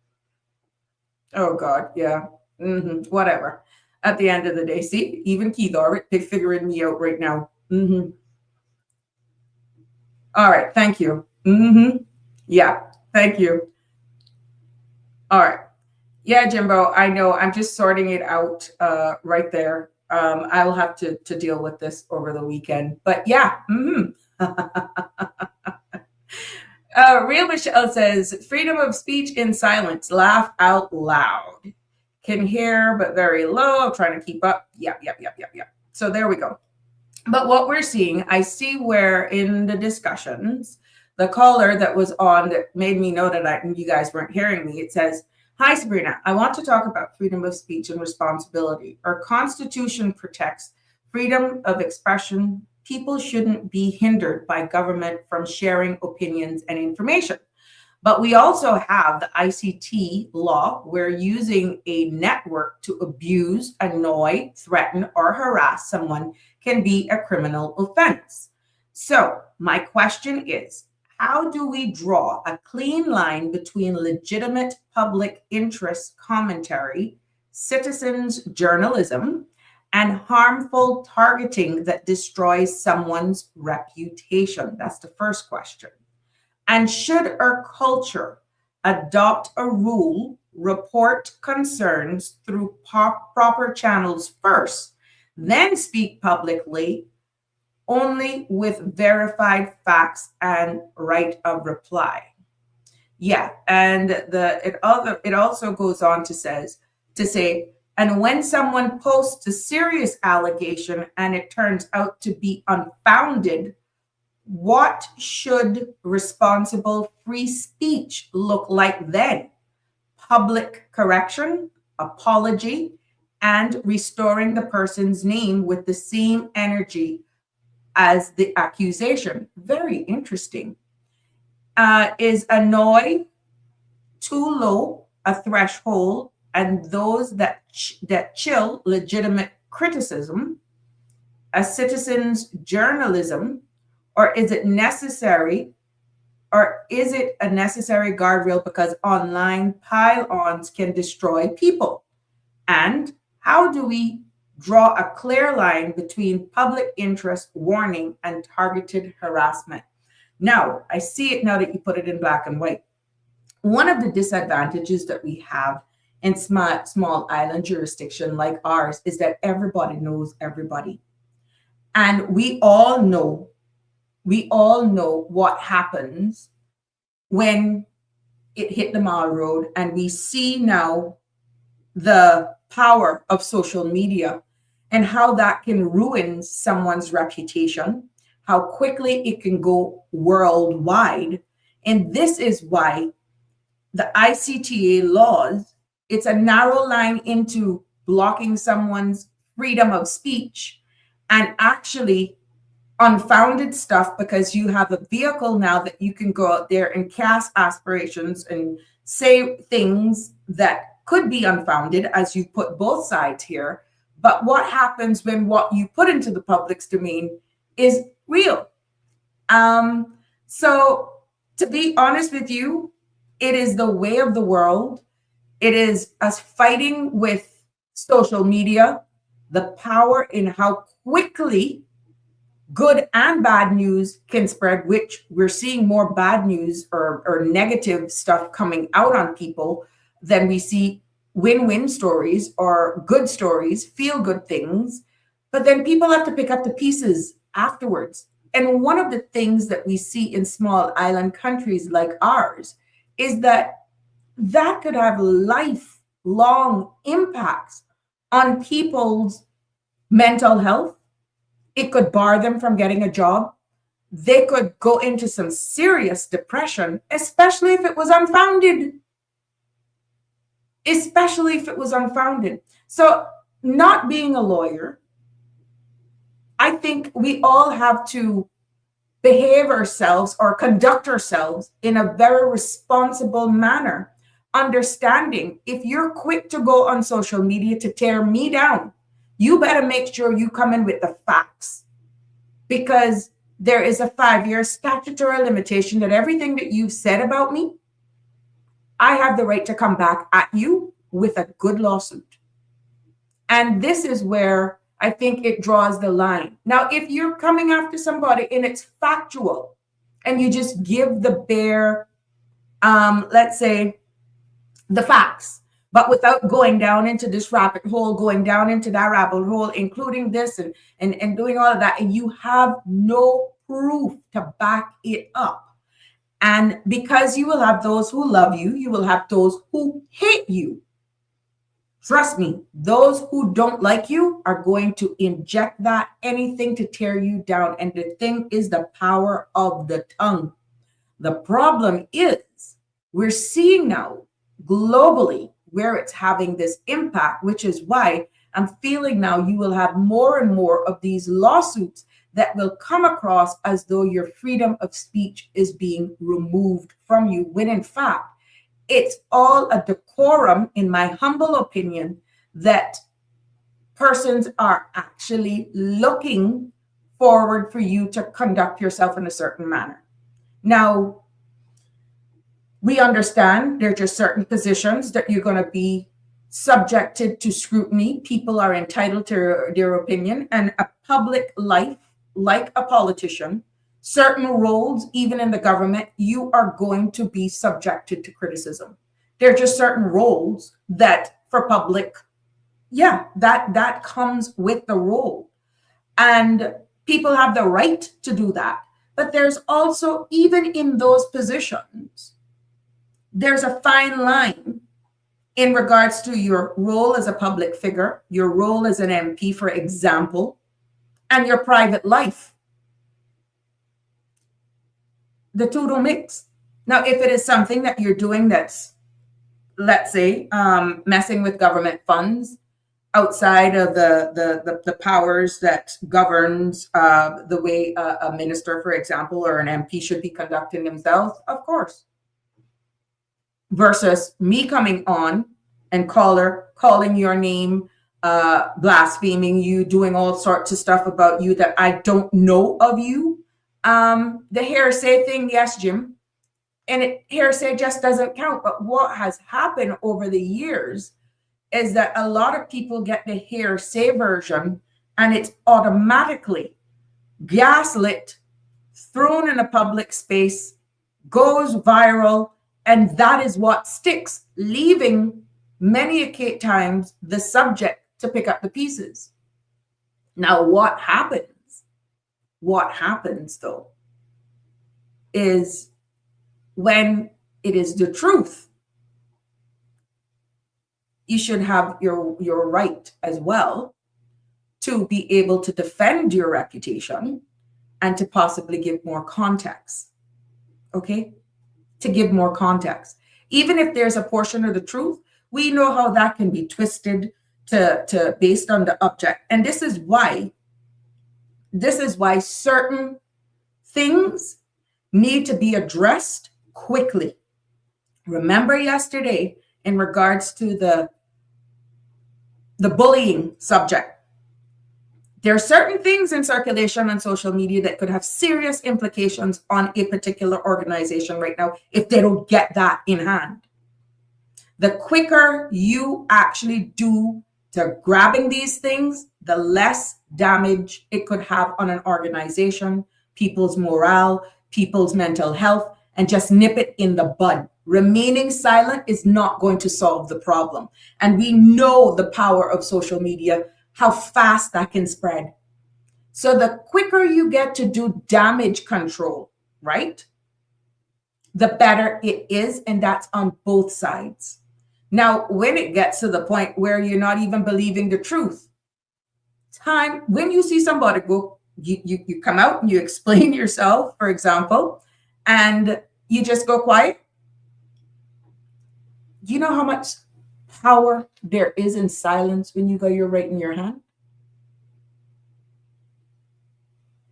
Oh God. Yeah. Whatever. At the end of the day, see, even Keith, they're figuring me out right now. All right. Thank you. Yeah. Thank you. All right. Yeah, Jimbo, I know. I'm just sorting it out right there. I will have to deal with this over the weekend. But yeah. Real Michelle says, freedom of speech in silence. Laugh out loud. Can hear, but very low. I'm trying to keep up. Yep. So there we go. But what we're seeing, I see where in the discussions, the caller that was on that made me know that you guys weren't hearing me, it says, hi, Sabrina, I want to talk about freedom of speech and responsibility. Our Constitution protects freedom of expression. People shouldn't be hindered by government from sharing opinions and information. But we also have the ICT law where using a network to abuse, annoy, threaten, or harass someone can be a criminal offense. So my question is, how do we draw a clean line between legitimate public interest commentary, citizens' journalism, and harmful targeting that destroys someone's reputation? That's the first question. And should our culture adopt a rule, report concerns through proper channels first, then speak publicly only with verified facts and right of reply? Yeah, and it also goes on to say, and when someone posts a serious allegation and it turns out to be unfounded, what should responsible free speech look like then? Public correction, apology, and restoring the person's name with the same energy as the accusation. Very interesting. Is annoy too low a threshold, and those that chill legitimate criticism, a citizen's journalism, or is it a necessary guardrail because online pile-ons can destroy people? And how do we draw a clear line between public interest warning and targeted harassment? Now, I see it now that you put it in black and white. One of the disadvantages that we have in small island jurisdiction like ours is that everybody knows everybody. And we all know what happens when it hit the mall road, and we see now the power of social media and how that can ruin someone's reputation, how quickly it can go worldwide. And this is why the ICTA laws, it's a narrow line into blocking someone's freedom of speech and actually unfounded stuff, because you have a vehicle now that you can go out there and cast aspirations and say things that could be unfounded, as you put both sides here. But what happens when what you put into the public's domain is real? So to be honest with you, it is the way of the world. It is us fighting with social media, the power in how quickly good and bad news can spread, which we're seeing more bad news or negative stuff coming out on people than we see win-win stories or good stories, feel-good things. But then people have to pick up the pieces afterwards. And one of the things that we see in small island countries like ours is that could have lifelong impacts on people's mental health. It could bar them from getting a job. They could go into some serious depression, especially if it was unfounded. So, not being a lawyer, I think we all have to behave ourselves or conduct ourselves in a very responsible manner, understanding if you're quick to go on social media to tear me down, you better make sure you come in with the facts, because there is a 5-year statutory limitation that everything that you've said about me, I have the right to come back at you with a good lawsuit. And this is where I think it draws the line. Now, if you're coming after somebody and it's factual and you just give the bare, let's say, the facts, But without going down into this rabbit hole, going down into that rabbit hole, including this and doing all of that, and you have no proof to back it up. And because you will have those who love you, you will have those who hate you. Trust me, those who don't like you are going to inject that, anything to tear you down. And the thing is the power of the tongue. The problem is we're seeing now globally where it's having this impact, which is why I'm feeling now you will have more and more of these lawsuits that will come across as though your freedom of speech is being removed from you, when in fact, it's all a decorum, in my humble opinion, that persons are actually looking forward for you to conduct yourself in a certain manner. Now, we understand there are just certain positions that you're going to be subjected to scrutiny. People are entitled to their opinion, and a public life, like a politician, certain roles, even in the government, you are going to be subjected to criticism. There are just certain roles that for public, that comes with the role. And people have the right to do that. But there's also, even in those positions, there's a fine line in regards to your role as a public figure, your role as an MP, for example, and your private life. The two don't mix. Now, if it is something that you're doing that's, let's say, messing with government funds outside of the powers that governs the way a minister, for example, or an MP should be conducting themselves, of course. Versus me coming on and calling your name, blaspheming you, doing all sorts of stuff about you that I don't know of you. The hearsay thing, yes, Jim. And hearsay just doesn't count. But what has happened over the years is that a lot of people get the hearsay version, and it's automatically gaslit, thrown in a public space, goes viral, and that is what sticks, leaving many times the subject to pick up the pieces. Now, what happens? What happens, though, is when it is the truth, you should have your right as well to be able to defend your reputation and to possibly give more context. Okay? To give more context. Even if there's a portion of the truth, we know how that can be twisted to based on the object. And this is why certain things need to be addressed quickly. Remember yesterday in regards to the bullying subject. There are certain things in circulation on social media that could have serious implications on a particular organization right now if they don't get that in hand. The quicker you actually do to grabbing these things, the less damage it could have on an organization, people's morale, people's mental health, and just nip it in the bud. Remaining silent is not going to solve the problem. And we know the power of social media, how fast that can spread. So the quicker you get to do damage control, right, the better it is. And that's on both sides. Now, when it gets to the point where you're not even believing the truth, when you see somebody go, you come out and you explain yourself, for example, and you just go quiet. You know how much power there is in silence when you go, you're right in your hand?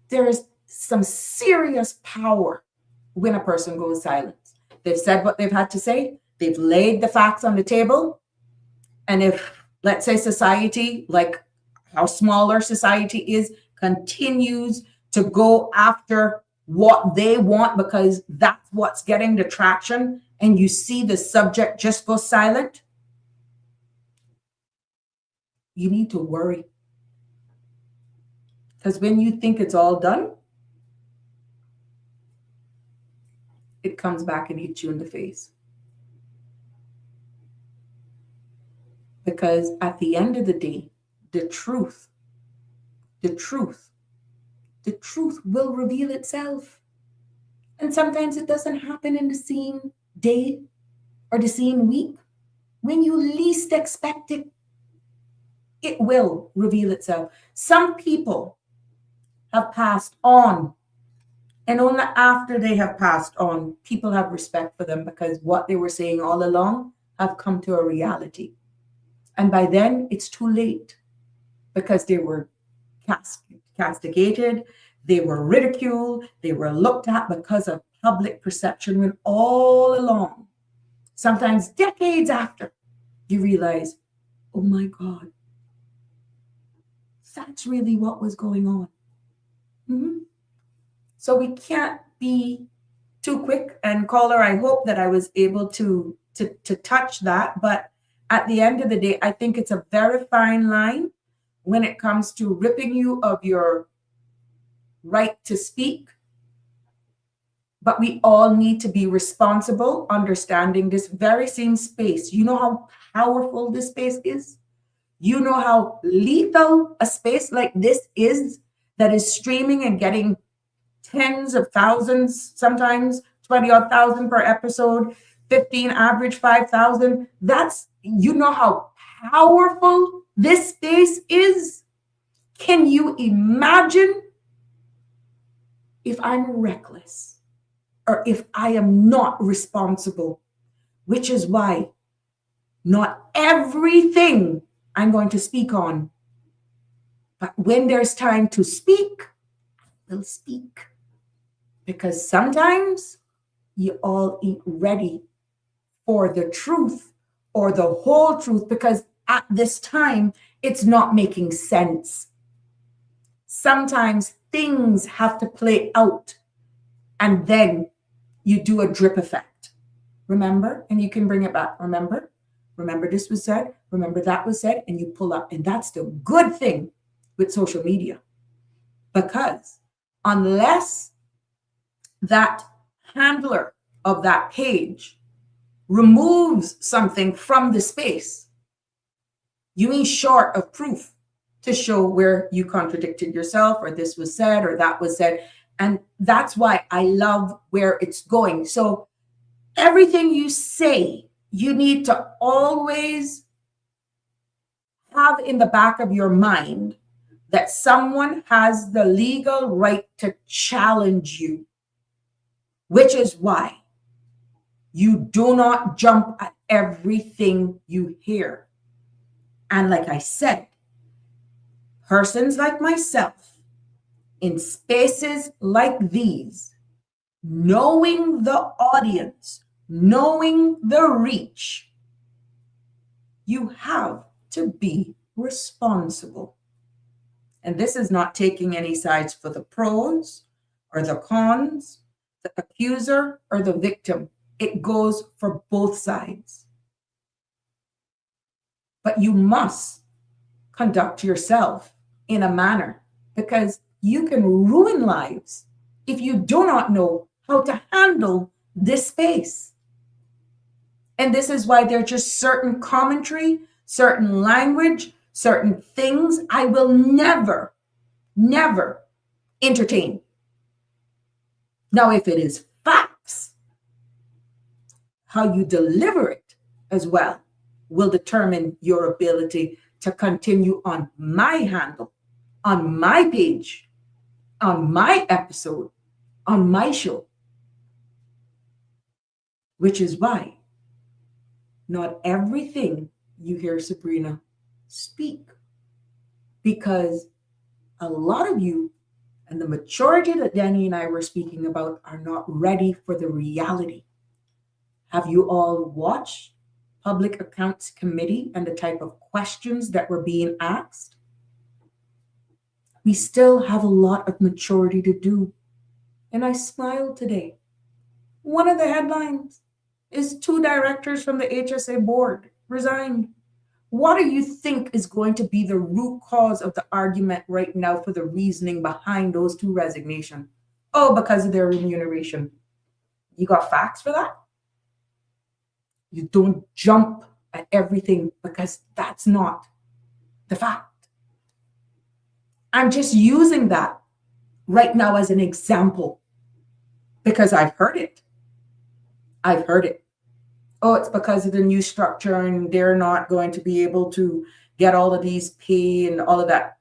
There is some serious power when a person goes silent. They've said what they've had to say. They've laid the facts on the table. And if, let's say, society, like how smaller society is, continues to go after what they want because that's what's getting the traction, and you see the subject just go silent, you need to worry. Because when you think it's all done, it comes back and hits you in the face. Because at the end of the day, the truth, the truth, the truth will reveal itself. And sometimes it doesn't happen in the same day or the same week. When you least expect it, it will reveal itself. Some people have passed on, and only after they have passed on, people have respect for them because what they were saying all along have come to a reality. And by then, it's too late because they were castigated, they were ridiculed, they were looked at because of public perception, when all along, sometimes decades after, you realize, oh my God, that's really what was going on. Mm-hmm. So we can't be too quick. And caller, I hope that I was able to touch that. But at the end of the day, I think it's a very fine line when it comes to ripping you of your right to speak. But we all need to be responsible, understanding this very same space. You know how powerful this space is? You know how lethal a space like this is, that is streaming and getting tens of thousands, sometimes 20 odd thousand per episode, 15 average 5,000. That's, you know how powerful this space is. Can you imagine if I'm reckless or if I am not responsible? Which is why not everything I'm going to speak on, but when there's time to speak, I will speak. Because sometimes you all ain't ready for the truth or the whole truth, because at this time, it's not making sense. Sometimes things have to play out and then you do a drip effect. Remember? And you can bring it back. Remember this was said. Remember that was said. And you pull up. And that's the good thing with social media. Because unless that handler of that page removes something from the space, you ain't short of proof to show where you contradicted yourself, or this was said, or that was said. And that's why I love where it's going. So everything you say, you need to always have in the back of your mind that someone has the legal right to challenge you, which is why you do not jump at everything you hear. And like I said, persons like myself in spaces like these, knowing the audience, knowing the reach, you have to be responsible. And this is not taking any sides for the pros or the cons, the accuser or the victim. It goes for both sides. But you must conduct yourself in a manner, because you can ruin lives if you do not know how to handle this space. And this is why there's just certain commentary, certain language, certain things I will never, never entertain. Now, if it is facts, how you deliver it as well will determine your ability to continue on my handle, on my page, on my episode, on my show. Which is why not everything you hear Sabrina speak, because a lot of you, and the majority that Danny and I were speaking about, are not ready for the reality. Have you all watched Public Accounts Committee and the type of questions that were being asked? We still have a lot of maturity to do. And I smiled today. One of the headlines is 2 directors from the HSA board resigned. What do you think is going to be the root cause of the argument right now for the reasoning behind those 2 resignations? Oh, because of their remuneration. You got facts for that? You don't jump at everything, because that's not the fact. I'm just using that right now as an example because I've heard it. I've heard it. Oh, it's because of the new structure and they're not going to be able to get all of these pay and all of that.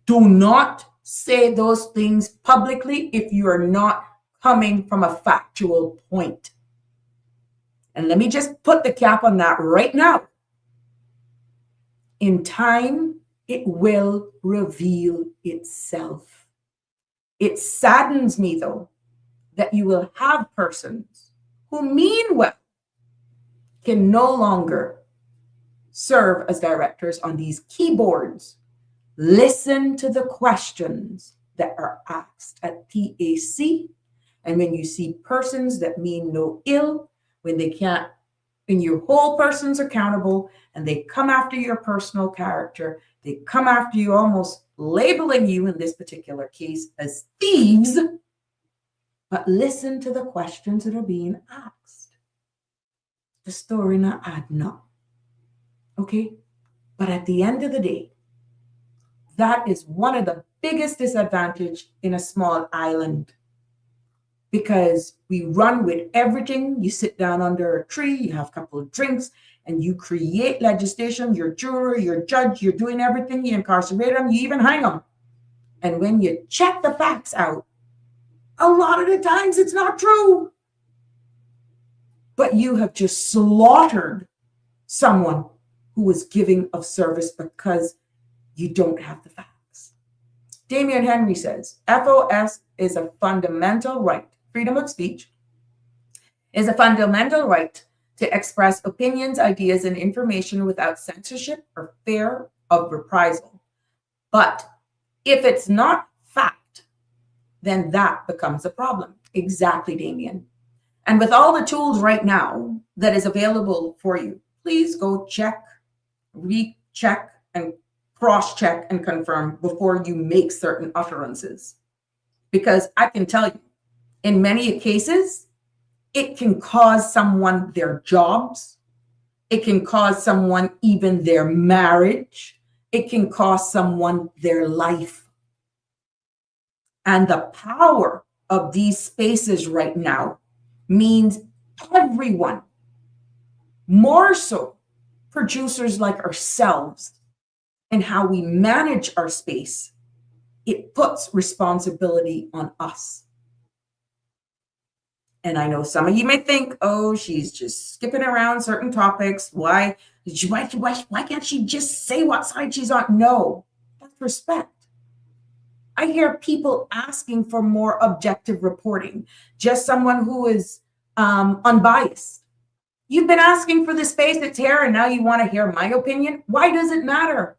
Do not say those things publicly if you are not coming from a factual point. And let me just put the cap on that right now. In time, it will reveal itself. It saddens me, though, that you will have persons who mean well can no longer serve as directors on these keyboards. Listen to the questions that are asked at PAC. And when you see persons that mean no ill, when they can't, when you hold persons accountable and they come after your personal character, they come after you, almost labeling you in this particular case as thieves. But listen to the questions that are being asked. The story not adding up. Okay? But at the end of the day, that is one of the biggest disadvantages in a small island, because we run with everything. You sit down under a tree, you have a couple of drinks, and you create legislation. You're juror, you're judge, you're doing everything. You incarcerate them, you even hang them. And when you check the facts out, a lot of the times it's not true. But you have just slaughtered someone who was giving of service because you don't have the facts. Damian Henry says, FOS is a fundamental right. Freedom of speech is a fundamental right to express opinions, ideas, and information without censorship or fear of reprisal. But if it's not fact, then that becomes a problem. Exactly, Damian. And with all the tools right now that is available for you, please go check, recheck, and cross-check and confirm before you make certain utterances. Because I can tell you, in many cases, it can cause someone their jobs. It can cause someone even their marriage. It can cost someone their life. And the power of these spaces right now means everyone, more so producers like ourselves, and how we manage our space, it puts responsibility on us. And I know some of you may think, oh, she's just skipping around certain topics. Why can't she just say what side she's on? No, that's respect. I hear people asking for more objective reporting, just someone who is unbiased. You've been asking for the space that's here, and now you want to hear my opinion? Why does it matter?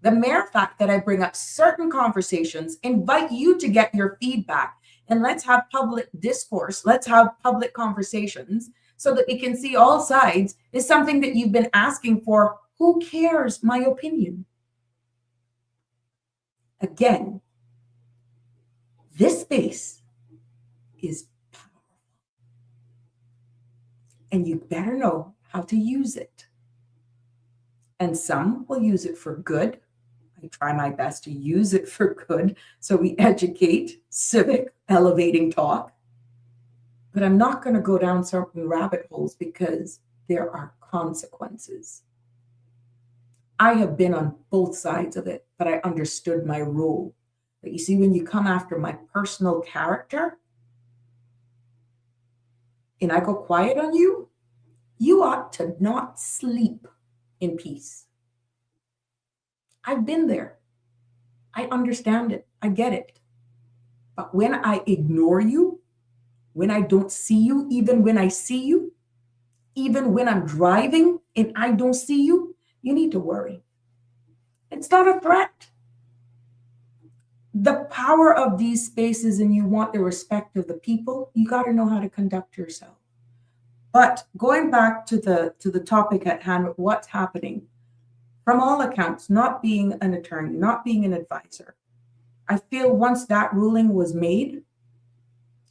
The mere fact that I bring up certain conversations, invite you to get your feedback, and let's have public discourse, let's have public conversations so that we can see all sides, is something that you've been asking for. Who cares my opinion? Again, this space is powerful, and you better know how to use it. And some will use it for good. I try my best to use it for good, so we educate, civic, elevating talk. But I'm not going to go down certain rabbit holes because there are consequences. I have been on both sides of it, but I understood my role. But you see, when you come after my personal character and I go quiet on you, you ought to not sleep in peace. I've been there. I understand it. I get it. But when I ignore you, when I don't see you, even when I see you, even when I'm driving and I don't see you, you need to worry. It's not a threat. The power of these spaces, and you want the respect of the people, you got to know how to conduct yourself. But going back to the topic at hand, what's happening? From all accounts, not being an attorney, not being an advisor, I feel once that ruling was made,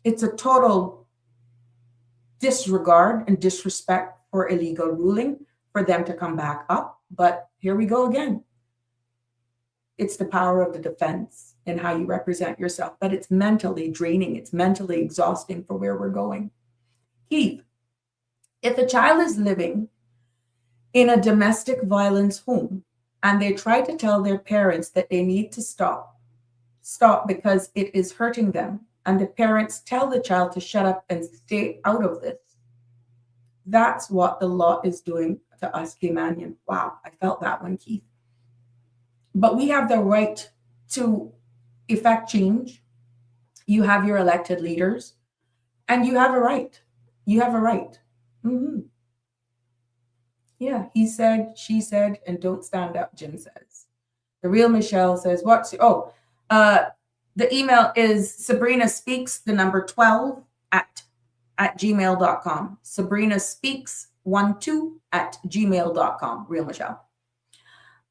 it's a total disregard and disrespect for illegal ruling for them to come back up. But here we go again. It's the power of the defense and how you represent yourself, but it's mentally draining. It's mentally exhausting for where we're going. Keith, if a child is living in a domestic violence home and they try to tell their parents that they need to stop because it is hurting them, and the parents tell the child to shut up and stay out of this, that's what the law is doing to us, Caymanian. Wow, I felt that one, Keith. But we have the right to effect change. You have your elected leaders, and you have a right. You have a right. Yeah, he said, she said, and don't stand up, Jim says. The real Michelle says, the email is Sabrina Speaks, the number 12 at gmail.com. Sabrina Speaks 12 at gmail.com. Real Michelle.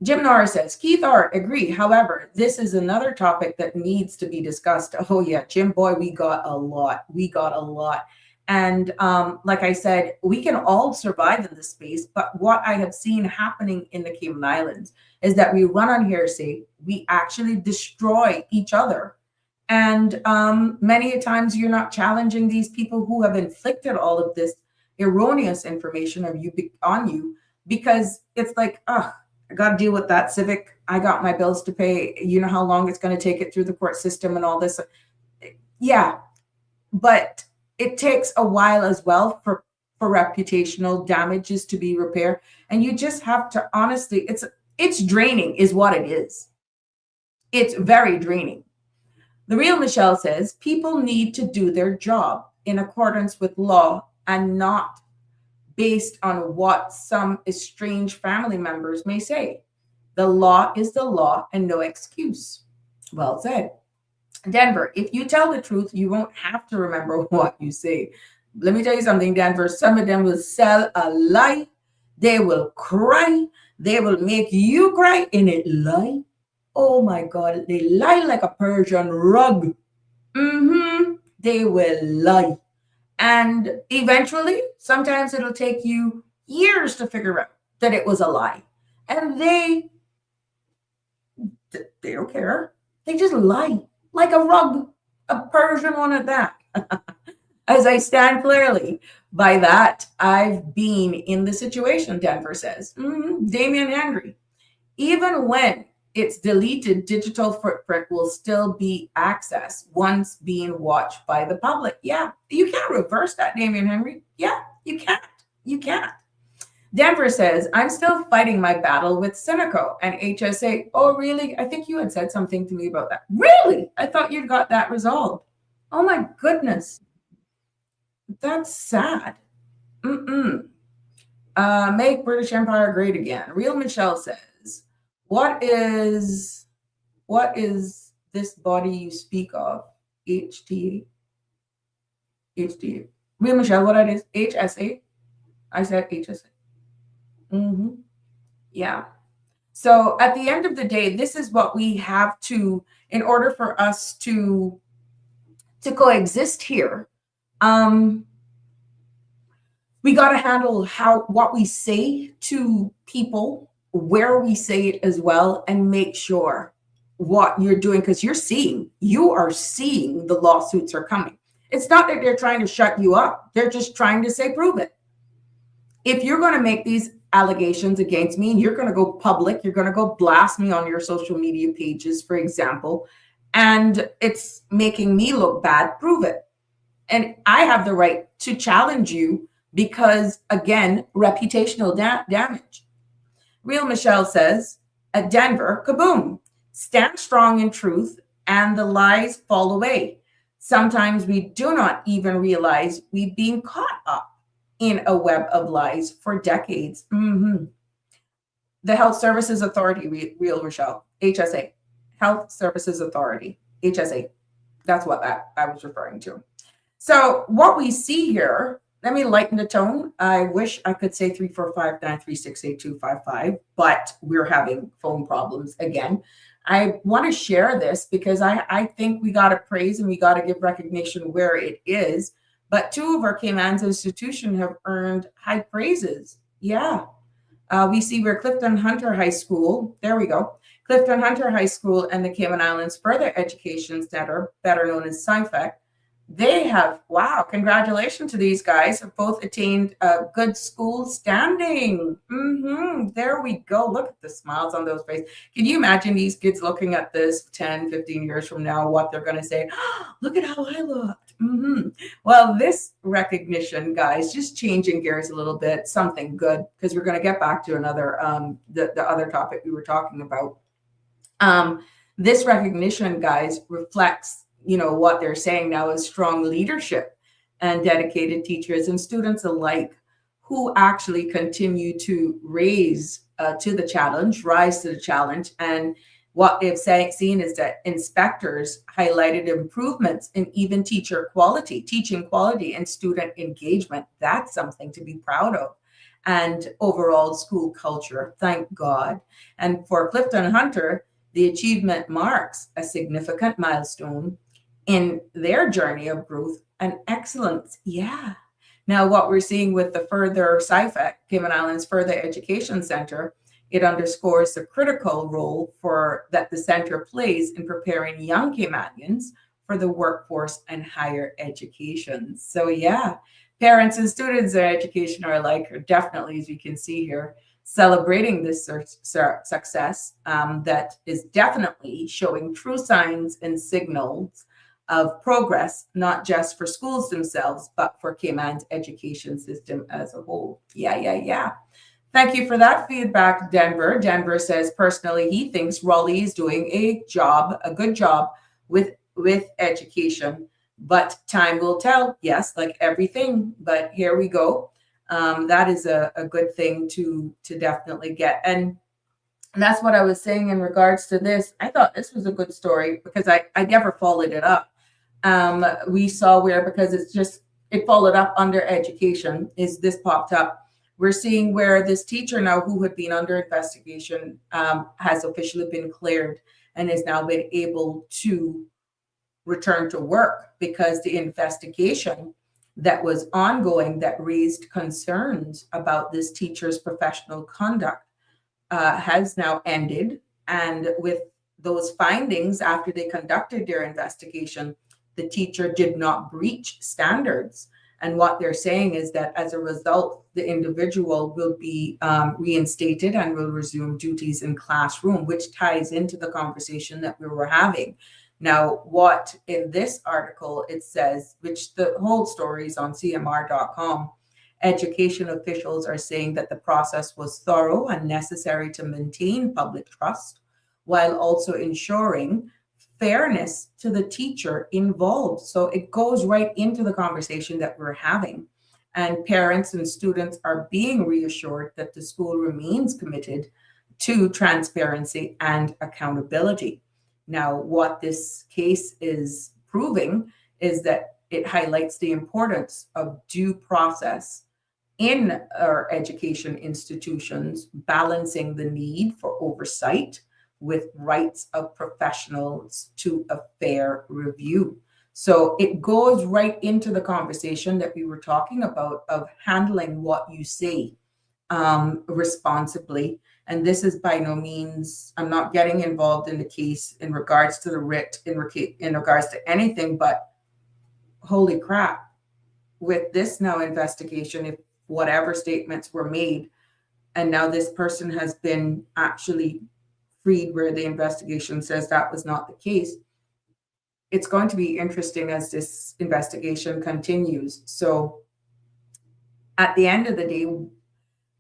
Jim Norris says, Keith Art, agree. However, this is another topic that needs to be discussed. Oh yeah, Jim, boy, we got a lot. And like I said, we can all survive in this space. But what I have seen happening in the Cayman Islands is that we run on hearsay. We actually destroy each other. And many a times you're not challenging these people who have inflicted all of this erroneous information on you, because it's like, I got to deal with that civic. I got my bills to pay. You know how long it's going to take it through the court system and all this. Yeah, but it takes a while as well for reputational damages to be repaired. And you just have to, honestly, it's draining is what it is. It's very draining. The real Michelle says, people need to do their job in accordance with law and not based on what some estranged family members may say. The law is the law and no excuse. Well said. Denver, if you tell the truth, you won't have to remember what you say. Let me tell you something, Denver. Some of them will sell a lie. They will cry. They will make you cry in a lie. Oh my God, they lie like a Persian rug. They will lie. And eventually, sometimes it'll take you years to figure out that it was a lie. And they don't care. They just lie like a rug, a Persian one at that. As I stand clearly by that, I've been in the situation, Denver says. Damian Henry. Even when its deleted digital footprint will still be accessed once being watched by the public. Yeah, you can't reverse that, Damian Henry. Yeah, you can't. You can't. Denver says, I'm still fighting my battle with Cineco and HSA. Oh, really? I think you had said something to me about that. Really? I thought you'd got that resolved. Oh, my goodness. That's sad. Make British Empire great again. Real Michelle says, What is this body you speak of? HTA. Real Michelle, what it is? HSA? I said HSA. Yeah. So at the end of the day, this is what we have to, in order for us to coexist here, we got to handle what we say to people, where we say it as well, and make sure what you're doing, because you are seeing the lawsuits are coming. It's not that they're trying to shut you up. They're just trying to say, prove it. If you're going to make these allegations against me and you're going to go public, you're going to go blast me on your social media pages, for example, and it's making me look bad, prove it. And I have the right to challenge you because, again, reputational damage. Real Michelle says, at Denver, kaboom, stand strong in truth and the lies fall away. Sometimes we do not even realize we've been caught up in a web of lies for decades. The Health Services Authority, Real Michelle, HSA, Health Services Authority, HSA. That's what I was referring to. So what we see here, let me lighten the tone. I wish I could say 345-936-8255, but we're having phone problems again. I want to share this because I think we got to praise and we got to give recognition where it is. But two of our Cayman's institutions have earned high praises. Yeah. We see where Clifton Hunter High School, there we go, Clifton Hunter High School and the Cayman Islands Further Education Center, better known as SciFec, they have, wow, congratulations to these guys, have both attained a good school standing. There we go. Look at the smiles on those faces. Can you imagine these kids looking at this 10, 15 years from now, what they're going to say? Oh, look at how I looked. Well, this recognition, guys, just changing gears a little bit, something good, because we're going to get back to another, the other topic we were talking about. This recognition, guys, reflects what they're saying now is strong leadership and dedicated teachers and students alike who actually continue to rise to the challenge. And what they've seen is that inspectors highlighted improvements in even teaching quality and student engagement. That's something to be proud of. And overall school culture, thank God. And for Clifton Hunter, the achievement marks a significant milestone in their journey of growth and excellence. Yeah. Now, what we're seeing with the further SciFec, Cayman Islands Further Education Center, it underscores the critical role that the center plays in preparing young Caymanians for the workforce and higher education. So yeah, parents and students in education are alike, are definitely, as you can see here, celebrating this success that is definitely showing true signs and signals of progress, not just for schools themselves, but for Cayman's education system as a whole. Yeah. Thank you for that feedback, Denver. Denver says personally he thinks Raleigh is doing a good job with education, but time will tell. Yes, like everything, but here we go. That is a good thing to definitely get. And that's what I was saying in regards to this. I thought this was a good story because I never followed it up. We saw where, because it followed up under education, is this popped up. We're seeing where this teacher now who had been under investigation has officially been cleared and has now been able to return to work because the investigation that was ongoing that raised concerns about this teacher's professional conduct has now ended. And with those findings, after they conducted their investigation, the teacher did not breach standards. And what they're saying is that as a result, the individual will be reinstated and will resume duties in classroom, which ties into the conversation that we were having. Now, what in this article it says, which the whole story is on cmr.com, education officials are saying that the process was thorough and necessary to maintain public trust, while also ensuring fairness to the teacher involved. So it goes right into the conversation that we're having. And parents and students are being reassured that the school remains committed to transparency and accountability. Now, what this case is proving is that it highlights the importance of due process in our education institutions, balancing the need for oversight with rights of professionals to a fair review. So it goes right into the conversation that we were talking about of handling what you say responsibly. And this is by no means, I'm not getting involved in the case in regards to the writ, in regards to anything, but holy crap, with this now investigation, if whatever statements were made, and now this person has been actually freed where the investigation says that was not the case, it's going to be interesting as this investigation continues. So at the end of the day,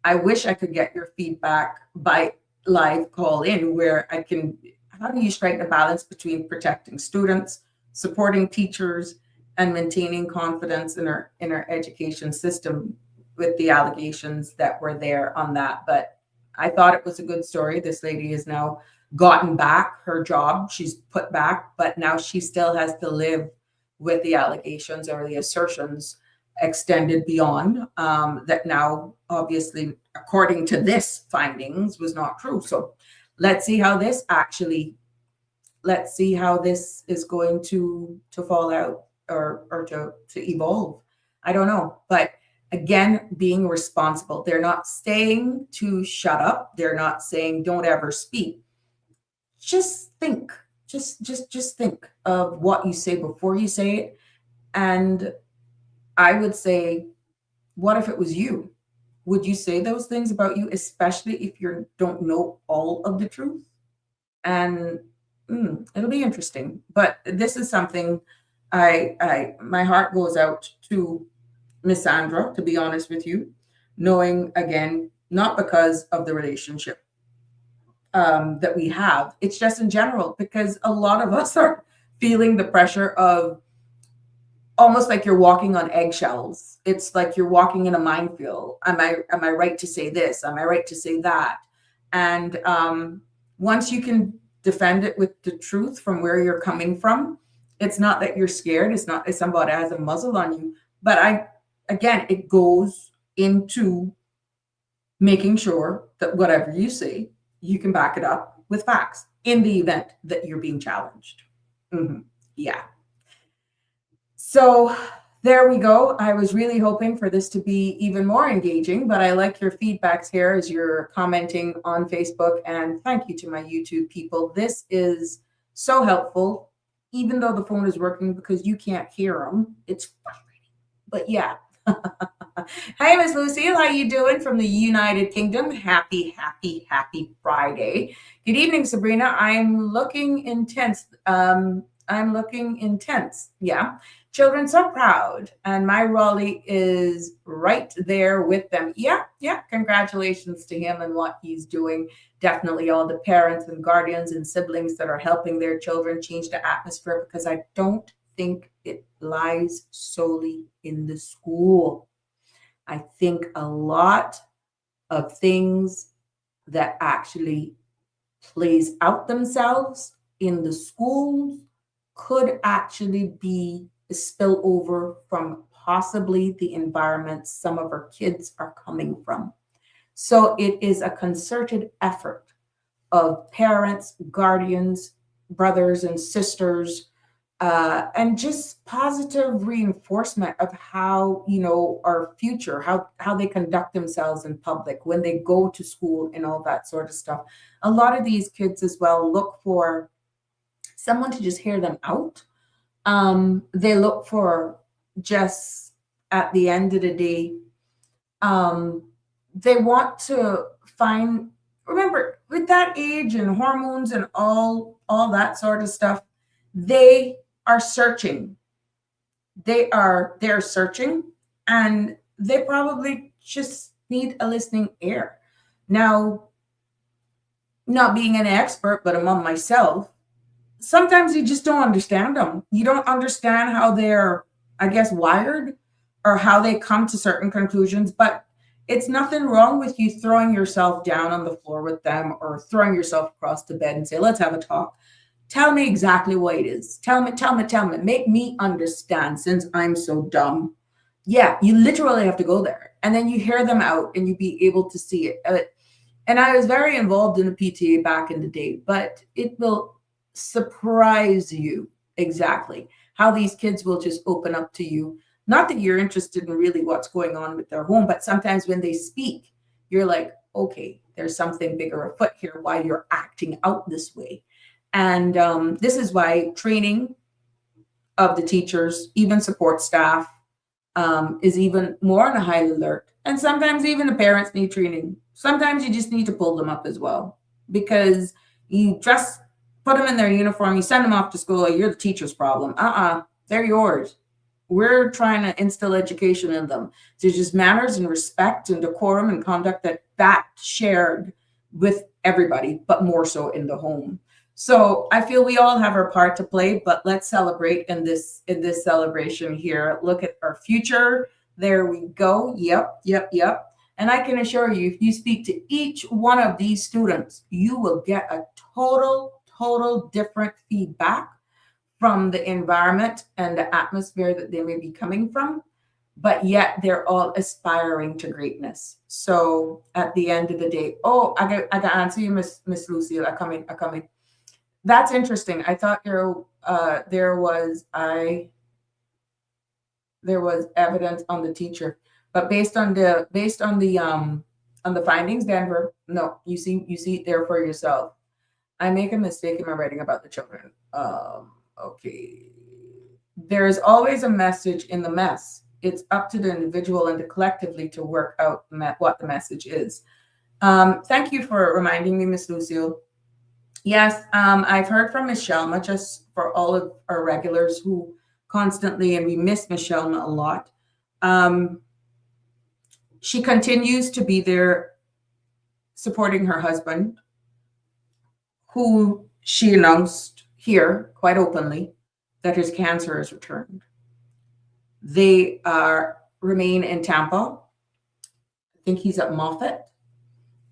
I wish I could get your feedback by live call in, where how do you strike the balance between protecting students, supporting teachers, and maintaining confidence in our education system with the allegations that were there on that. But I thought it was a good story. This lady has now gotten back her job. She's put back, but now she still has to live with the allegations or the assertions extended beyond that now, obviously, according to this findings, was not true. So let's see how this is going to fall out or to evolve. I don't know. But Again, being responsible. They're not saying to shut up. They're not saying don't ever speak. Just think. Just think of what you say before you say it. And I would say, what if it was you? Would you say those things about you, especially if you don't know all of the truth? And it'll be interesting. But this is something my heart goes out to Miss Sandra, to be honest with you, knowing again, not because of the relationship that we have, it's just in general, because a lot of us are feeling the pressure of almost like you're walking on eggshells. It's like you're walking in a minefield. Am I right to say this? Am I right to say that? And once you can defend it with the truth from where you're coming from, it's not that you're scared. It's not that somebody has a muzzle on you. But again, it goes into making sure that whatever you say, you can back it up with facts in the event that you're being challenged. Yeah. So there we go. I was really hoping for this to be even more engaging, but I like your feedbacks here as you're commenting on Facebook. And thank you to my YouTube people. This is so helpful, even though the phone is working, because you can't hear them. It's frustrating. But yeah. Hi, Miss Lucille. How you doing from the United Kingdom? Happy Friday. Good evening, Sabrina. I'm looking intense. Yeah. Children so proud. And my Raleigh is right there with them. Yeah. Congratulations to him and what he's doing. Definitely all the parents and guardians and siblings that are helping their children change the atmosphere, because I don't think it lies solely in the school. I think a lot of things that actually plays out themselves in the schools could actually be a spillover from possibly the environment some of our kids are coming from. So it is a concerted effort of parents, guardians, brothers and sisters, and just positive reinforcement of how, our future, how they conduct themselves in public when they go to school and all that sort of stuff. A lot of these kids as well look for someone to just hear them out. They look for, just at the end of the day, they want to find, remember, with that age and hormones and all that sort of stuff, they are searching. They're searching, and they probably just need a listening ear. Now, not being an expert, but among myself, sometimes you just don't understand them. You don't understand how they're, I guess, wired, or how they come to certain conclusions. But it's nothing wrong with you throwing yourself down on the floor with them, or throwing yourself across the bed and say, let's have a talk. Tell me exactly what it is. Tell me. Make me understand, since I'm so dumb. Yeah, you literally have to go there. And then you hear them out and you be able to see it. And I was very involved in the PTA back in the day, but it will surprise you exactly how these kids will just open up to you. Not that you're interested in really what's going on with their home, but sometimes when they speak, you're like, okay, there's something bigger afoot here, why you're acting out this way. And this is why training of the teachers, even support staff, is even more on a high alert. And sometimes even the parents need training. Sometimes you just need to pull them up as well, because you just put them in their uniform, you send them off to school, you're the teacher's problem. They're yours. We're trying to instill education in them. There's just manners and respect and decorum and conduct that shared with everybody, but more so in the home. So I feel we all have our part to play, but let's celebrate in this celebration here. Look at our future. There we go. Yep. And I can assure you, if you speak to each one of these students, you will get a total different feedback from the environment and the atmosphere that they may be coming from, but yet they're all aspiring to greatness. So at the end of the day, I got to answer you, Miss Lucille. I come in. That's interesting. I thought there was evidence on the teacher. But based on the findings, Denver, no, you see it there for yourself. I make a mistake in my writing about the children. Okay. There is always a message in the mess. It's up to the individual and the collectively to work out what the message is. Thank you for reminding me, Miss Lucille. Yes, I've heard from Miss Shelma, just for all of our regulars who constantly, and we miss Miss Shelma a lot. She continues to be there supporting her husband, who she announced here quite openly that his cancer has returned. They remain in Tampa. I think he's at Moffat.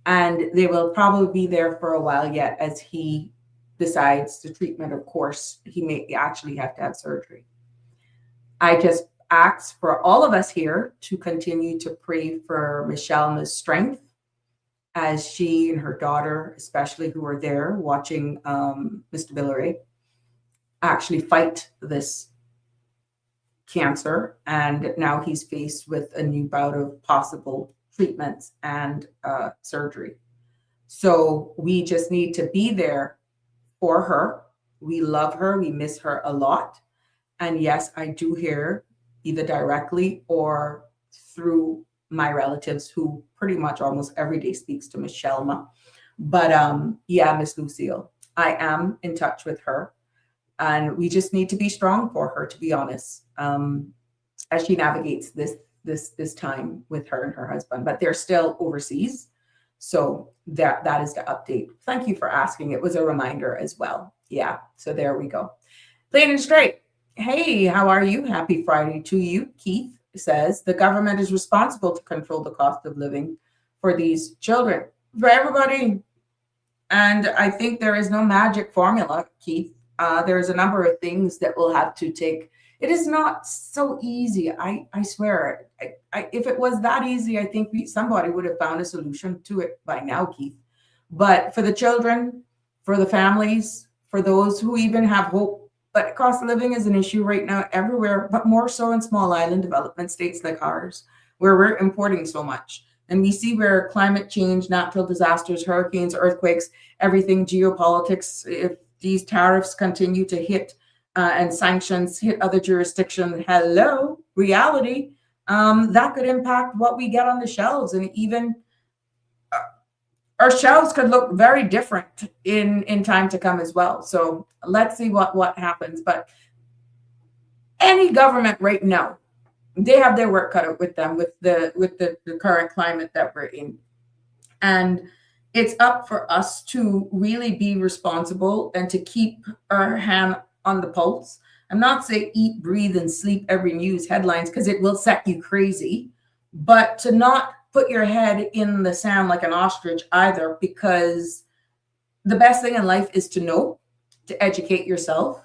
And they will probably be there for a while yet as he decides the treatment. Of course, he may actually have to have surgery. I just ask for all of us here to continue to pray for Michelle's strength as she and her daughter, especially who are there watching Mr. Billary, actually fight this cancer. And now he's faced with a new bout of possible treatments and surgery. So we just need to be there for her. We love her. We miss her a lot. And yes, I do hear either directly or through my relatives who pretty much almost every day speaks to Miss Shelma. But yeah, Miss Lucille, I am in touch with her. And we just need to be strong for her, to be honest, as she navigates this time with her and her husband. But they're still overseas. So that is the update. Thank you for asking. It was a reminder as well. Yeah, so there we go. Plain and straight. Hey, how are you? Happy Friday to you. Keith says the government is responsible to control the cost of living for these children, for everybody. And I think there is no magic formula, Keith. There's a number of things that we'll have to take. It is not so easy. I swear. If it was that easy, I think somebody would have found a solution to it by now, Keith. But for the children, for the families, for those who even have hope, but cost of living is an issue right now everywhere, but more so in small island development states like ours, where we're importing so much. And we see where climate change, natural disasters, hurricanes, earthquakes, everything, geopolitics, if these tariffs continue to hit and sanctions hit other jurisdictions, hello, reality, that could impact what we get on the shelves. And even our shelves could look very different in time to come as well. So let's see what happens. But any government right now, they have their work cut out with them with the current climate that we're in. And it's up for us to really be responsible and to keep our hand on the pulse. I'm not saying eat, breathe, and sleep every news headlines, because it will set you crazy, but to not put your head in the sand like an ostrich either, because the best thing in life is to know, to educate yourself,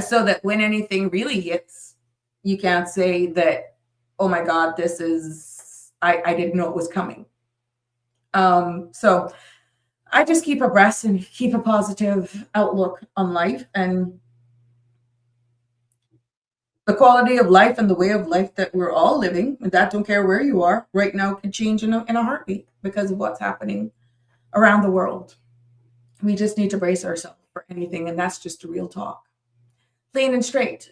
so that when anything really hits, you can't say that, oh my God, this is, I didn't know it was coming. So I just keep abreast and keep a positive outlook on life, and the quality of life and the way of life that we're all living, and that don't care where you are right now, can change in a heartbeat because of what's happening around the world. We just need to brace ourselves for anything, and that's just a real talk. Plain and straight.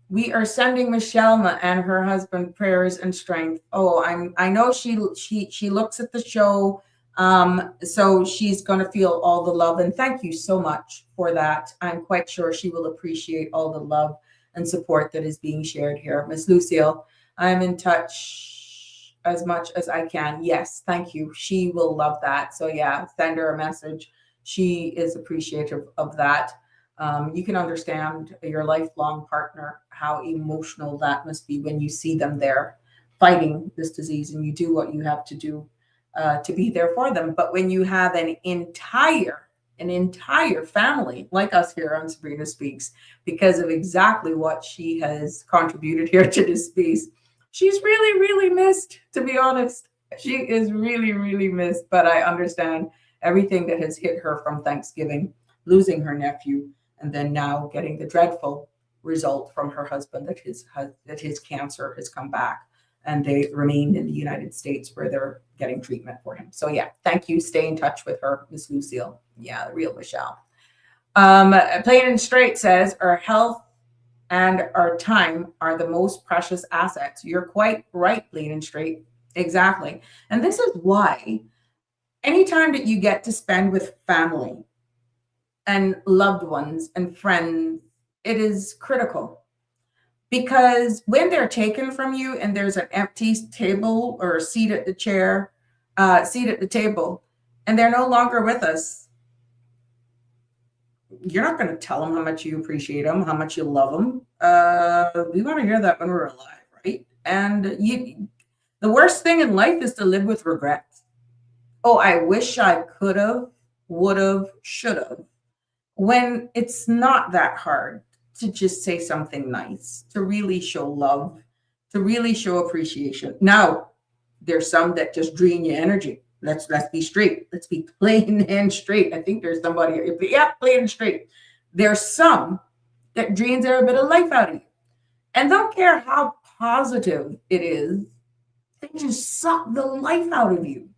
We are sending Michelma and her husband prayers and strength. Oh, I know she looks at the show, so she's going to feel all the love, and thank you so much for that. I'm quite sure she will appreciate all the love and support that is being shared here. Miss Lucille, I'm in touch as much as I can. Yes, thank you. She will love that. So yeah, send her a message. She is appreciative of that. You can understand your lifelong partner, how emotional that must be when you see them there fighting this disease, and you do what you have to do to be there for them. But when you have an entire family like us here on Sabrina Speaks, because of exactly what she has contributed here to this space, she's really, really missed, to be honest. She is really, really missed, but I understand everything that has hit her from Thanksgiving, losing her nephew, and then now getting the dreadful result from her husband that his cancer has come back. and they remained in the United States where they're getting treatment for him. So yeah, thank you. Stay in touch with her, Miss Lucille. Yeah, the real Michelle. Plain and Straight says our health and our time are the most precious assets. You're quite right, Plain and Straight. Exactly. And this is why anytime that you get to spend with family and loved ones and friends, it is critical. Because when they're taken from you and there's an empty table or a seat at the seat at the table, and they're no longer with us, you're not going to tell them how much you appreciate them, how much you love them. We want to hear that when we're alive, right? And the worst thing in life is to live with regrets. Oh, I wish I could have, would have, should have. When it's not that hard to just say something nice, to really show love, to really show appreciation. Now, there's some that just drain your energy. Let's be straight. Let's be plain and straight. I think there's somebody, yeah, plain and straight. There's some that drains every bit of life out of you. And don't care how positive it is, they just suck the life out of you.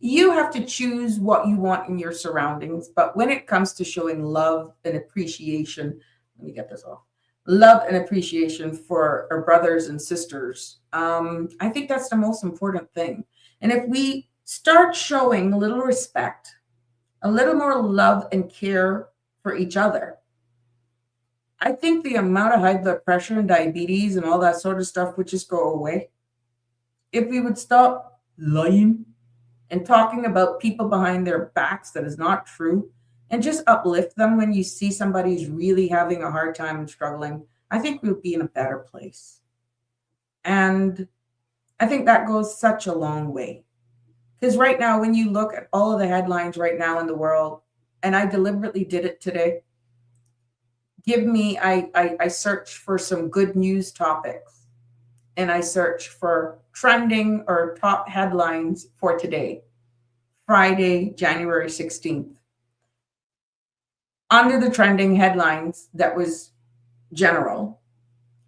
You have to choose what you want in your surroundings. But when it comes to showing love and appreciation, let me get this off. Love and appreciation for our brothers and sisters. I think that's the most important thing. And if we start showing a little respect, a little more love and care for each other, I think the amount of high blood pressure and diabetes and all that sort of stuff would just go away. If we would stop lying and talking about people behind their backs that is not true, and just uplift them when you see somebody's really having a hard time and struggling, I think we'll be in a better place. And I think that goes such a long way. Because right now, when you look at all of the headlines right now in the world, and I deliberately did it today, I search for some good news topics, and I search for trending or top headlines for today, Friday, January 16th. Under the trending headlines that was general,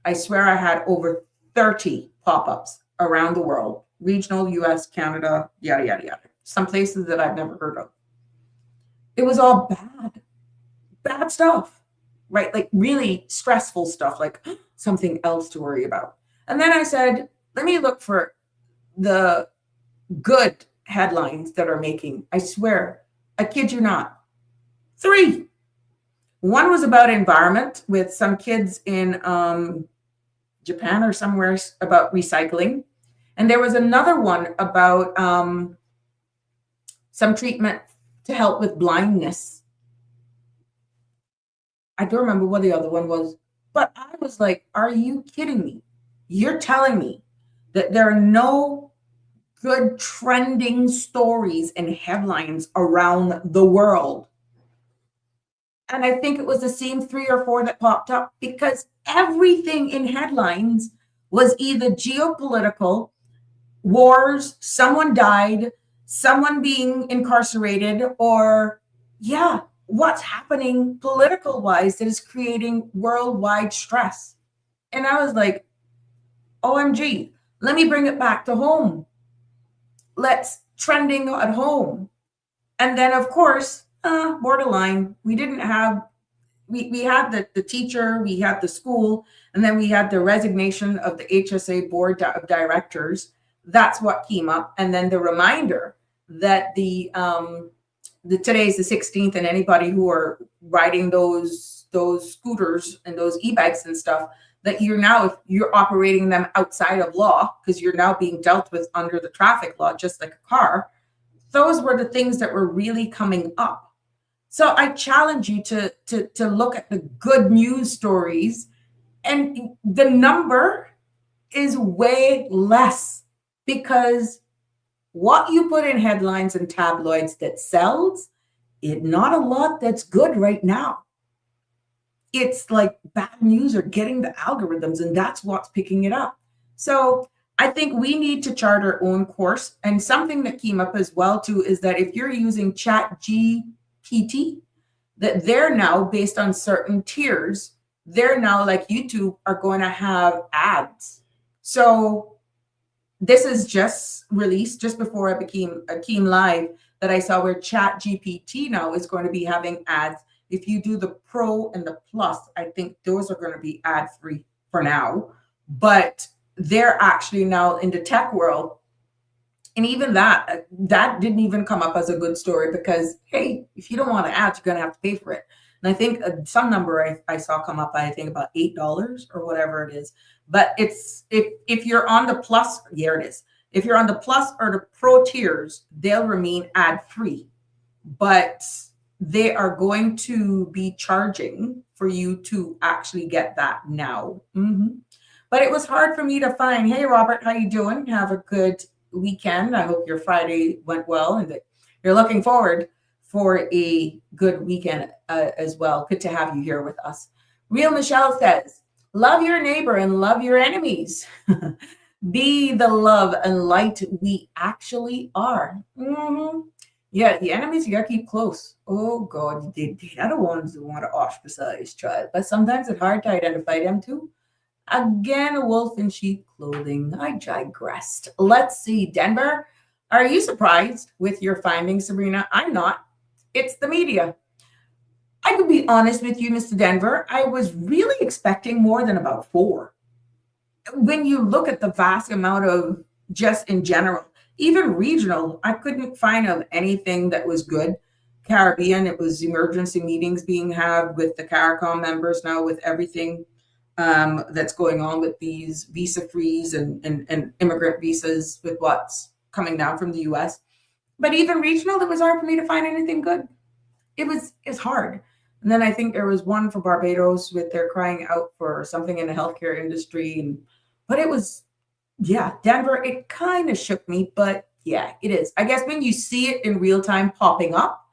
I swear I had over 30 pop-ups around the world, regional, US, Canada, yada, yada, yada. Some places that I've never heard of. It was all bad stuff, right? Like really stressful stuff, like something else to worry about. And then I said, let me look for the good headlines that are making, I swear, I kid you not, 3. One was about environment with some kids in Japan or somewhere about recycling. And there was another one about some treatment to help with blindness. I don't remember what the other one was, but I was like, are you kidding me? You're telling me that there are no good trending stories and headlines around the world? And I think it was the same 3 or 4 that popped up, because everything in headlines was either geopolitical, wars, someone died, someone being incarcerated, or what's happening political wise that is creating worldwide stress. And I was like, OMG, let me bring it back to home. Let's trending at home. And then of course, borderline, we didn't have, we had the teacher, we had the school, and then we had the resignation of the HSA board of directors. That's what came up. And then the reminder that today's the 16th, and anybody who are riding those scooters and those e-bikes and stuff, that you're now, if you're operating them outside of law, because you're now being dealt with under the traffic law, just like a car. Those were the things that were really coming up. So I challenge you to look at the good news stories, and the number is way less, because what you put in headlines and tabloids that sells, it not a lot that's good right now. It's like bad news are getting the algorithms, and that's what's picking it up. So I think we need to chart our own course. And something that came up as well too is that if you're using ChatGPT, that they're now based on certain tiers, they're now, like YouTube, are going to have ads So this is just released just before I came live, that I saw where Chat GPT now is going to be having ads. If you do the Pro and the Plus, I think those are going to be ad free for now. But they're actually now in the tech world. And even that didn't even come up as a good story, because, hey, if you don't want to ads, you're going to have to pay for it. And I think some number I saw come up, I think about $8 or whatever it is. But it's if you're on the Plus, here it is. If you're on the Plus or the Pro tiers, they'll remain ad free, but they are going to be charging for you to actually get that now. But it was hard for me to find. Hey, Robert, how you doing? Have a good weekend. I hope your Friday went well and that you're looking forward for a good weekend as well. Good to have you here with us. Real Michelle says, love your neighbor and love your enemies. Be the love and light we actually are. Yeah, the enemies you gotta keep close. Oh God, they're the ones who want to ostracize, child. But sometimes it's hard to identify them too. Again, a wolf in sheep clothing. I digressed. Let's see, Denver. Are you surprised with your findings, Sabrina? I'm not. It's the media. I could be honest with you, Mr. Denver. I was really expecting more than about 4. When you look at the vast amount of, just in general, even regional, I couldn't find of anything that was good. Caribbean, it was emergency meetings being had with the CARICOM members now, with everything that's going on with these visa frees and immigrant visas with what's coming down from the US. But even regional, it was hard for me to find anything good. It's hard. And then I think there was one for Barbados with their crying out for something in the healthcare industry. But it was, yeah, Denver, it kind of shook me, but yeah, it is. I guess when you see it in real time popping up,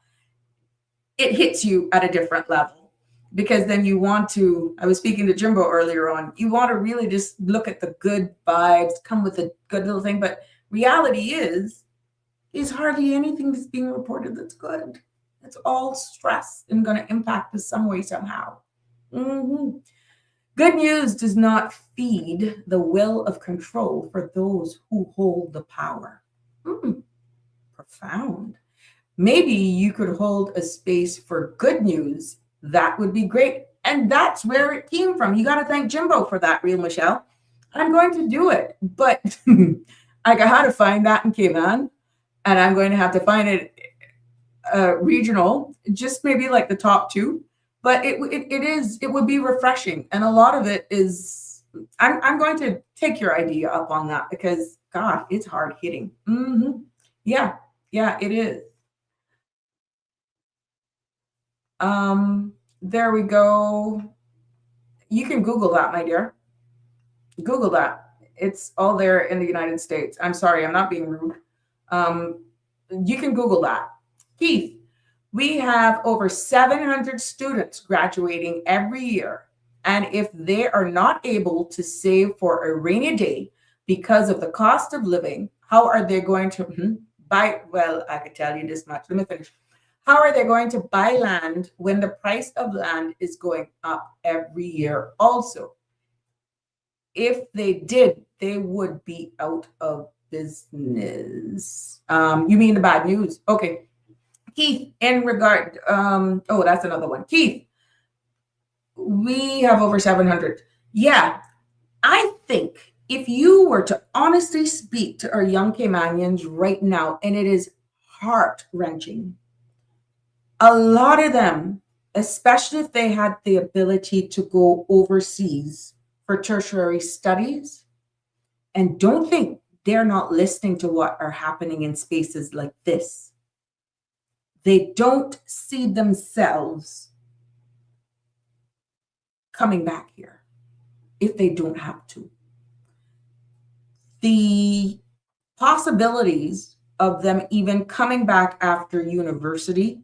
it hits you at a different level, because then you want to, I was speaking to Jimbo earlier on, you want to really just look at the good vibes, come with a good little thing. But reality is hardly anything that's being reported that's good. It's all stress and going to impact us some way, somehow. Good news does not feed the will of control for those who hold the power. Profound. Maybe you could hold a space for good news. That would be great. And that's where it came from. You got to thank Jimbo for that, Real Michelle. I'm going to do it. But I got to find that in Cayman. And I'm going to have to find it regional, just maybe like the top 2. But it would be refreshing. And a lot of it is, I'm going to take your idea up on that, because God, it's hard hitting. Yeah, it is. There we go. You can Google that, my dear. Google that. It's all there in the United States. I'm sorry, I'm not being rude. You can Google that. Keith, we have over 700 students graduating every year. And if they are not able to save for a rainy day because of the cost of living, how are they going to buy? Well, I could tell you this much. Let me finish. How are they going to buy land when the price of land is going up every year also? If they did, they would be out of business. You mean the bad news? Okay. Keith, in regard, that's another one. Keith, we have over 700. Yeah, I think if you were to honestly speak to our young Caymanians right now, and it is heart-wrenching, a lot of them, especially if they had the ability to go overseas for tertiary studies, and don't think they're not listening to what are happening in spaces like this. They don't see themselves coming back here if they don't have to. The possibilities of them even coming back after university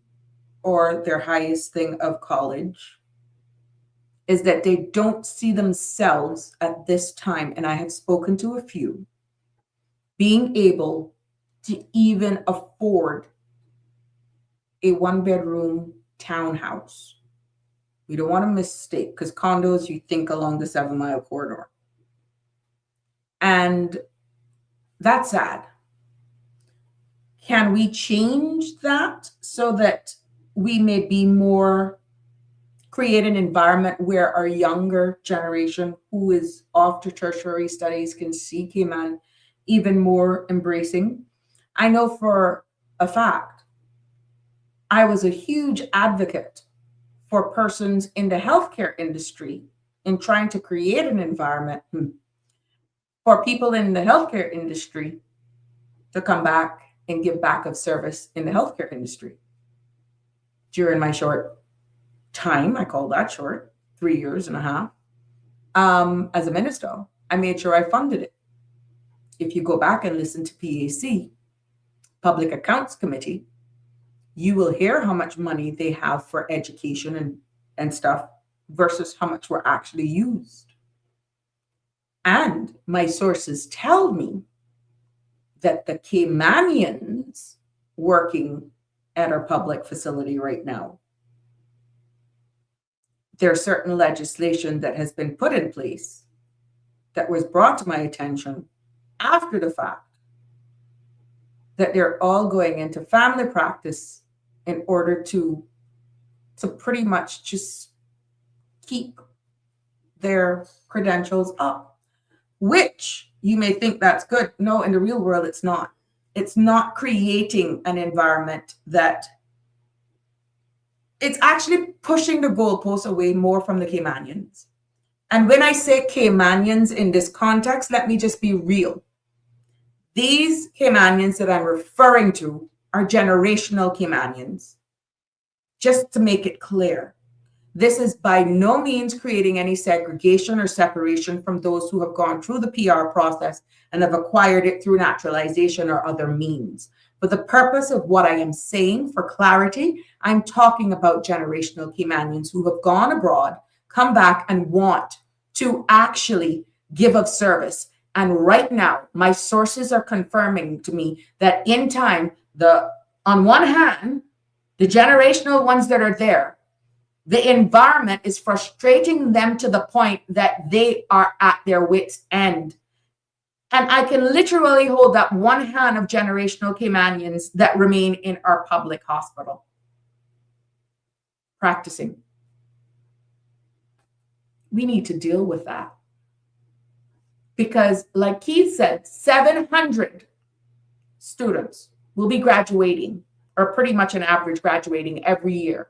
or their highest thing of college is that they don't see themselves at this time, and I have spoken to a few, being able to even afford a 1-bedroom townhouse. We don't want to mistake, because condos, you think along the 7 Mile corridor. And that's sad. Can we change that so that we may be more, create an environment where our younger generation who is off to tertiary studies can see Cayman even more embracing? I know for a fact, I was a huge advocate for persons in the healthcare industry in trying to create an environment for people in the healthcare industry to come back and give back of service in the healthcare industry. During my short time, I call that short, 3 years and a half, as a minister, I made sure I funded it. If you go back and listen to PAC, Public Accounts Committee, you will hear how much money they have for education and stuff versus how much were actually used. And my sources tell me that the Caymanians working at our public facility right now, there's certain legislation that has been put in place that was brought to my attention after the fact, that they're all going into family practice in order to pretty much just keep their credentials up, which you may think that's good. No, in the real world, it's not. It's not creating an environment that, it's actually pushing the goalposts away more from the Caymanians. And when I say Caymanians in this context, let me just be real. These Caymanians that I'm referring to are generational Caymanians. Just to make it clear, this is by no means creating any segregation or separation from those who have gone through the PR process and have acquired it through naturalization or other means. For the purpose of what I am saying, for clarity, I'm talking about generational Caymanians who have gone abroad, come back and want to actually give of service. And right now, my sources are confirming to me that in time, on one hand, the generational ones that are there, the environment is frustrating them to the point that they are at their wits' end. And I can literally hold up one hand of generational Caymanians that remain in our public hospital, practicing. We need to deal with that. Because like Keith said, 700 students will be graduating, or pretty much an average graduating every year.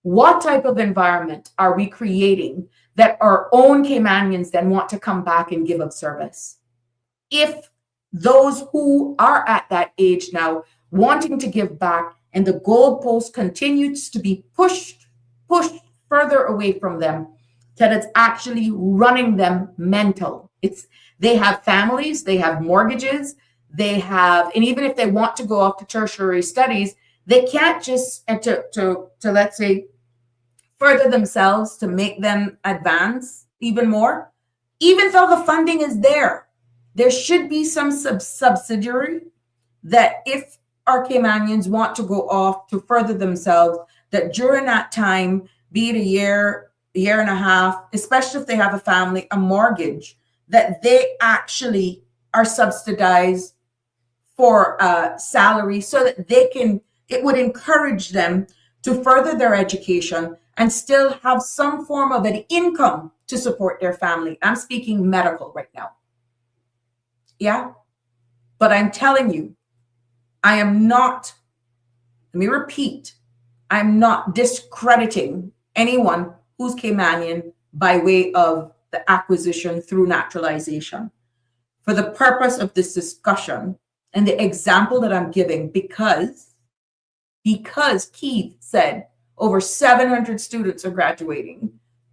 What type of environment are we creating that our own Caymanians then want to come back and give of service? If those who are at that age now wanting to give back and the goalpost continues to be pushed further away from them, that it's actually running them mental. They have families, they have mortgages, and even if they want to go off to tertiary studies, they can't just, to let's say, further themselves to make them advance even more. Even though the funding is there should be some subsidiary that if our Caymanians want to go off to further themselves, that during that time, be it a year and a half, especially if they have a family, a mortgage, that they actually are subsidized for salary so that it would encourage them to further their education and still have some form of an income to support their family. I'm speaking medical right now. Yeah. But I'm telling you, I am not, let me repeat, I'm not discrediting anyone who's Caymanian by way of the acquisition through naturalization. For the purpose of this discussion and the example that I'm giving, because Keith said over 700 students are graduating,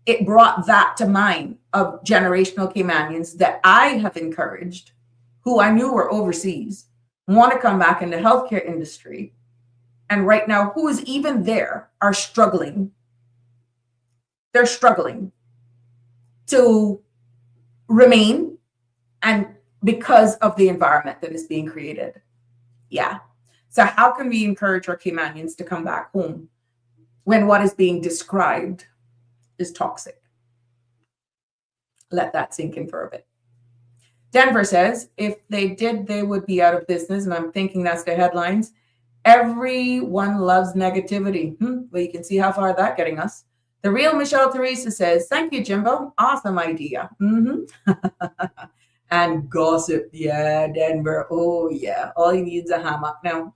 it brought that to mind of generational Caymanians that I have encouraged, who I knew were overseas, want to come back in the healthcare industry. And right now, who is even there are struggling. They're struggling to remain, and because of the environment that is being created. Yeah. So how can we encourage our Caymanians to come back home when what is being described is toxic? Let that sink in for a bit. Denver says if they did, they would be out of business. And I'm thinking that's the headlines. Everyone loves negativity. Well, you can see how far that's getting us. The real Michelle Teresa says, thank you, Jimbo. Awesome idea. And gossip. Yeah, Denver. Oh, yeah. All you need is a hammock now.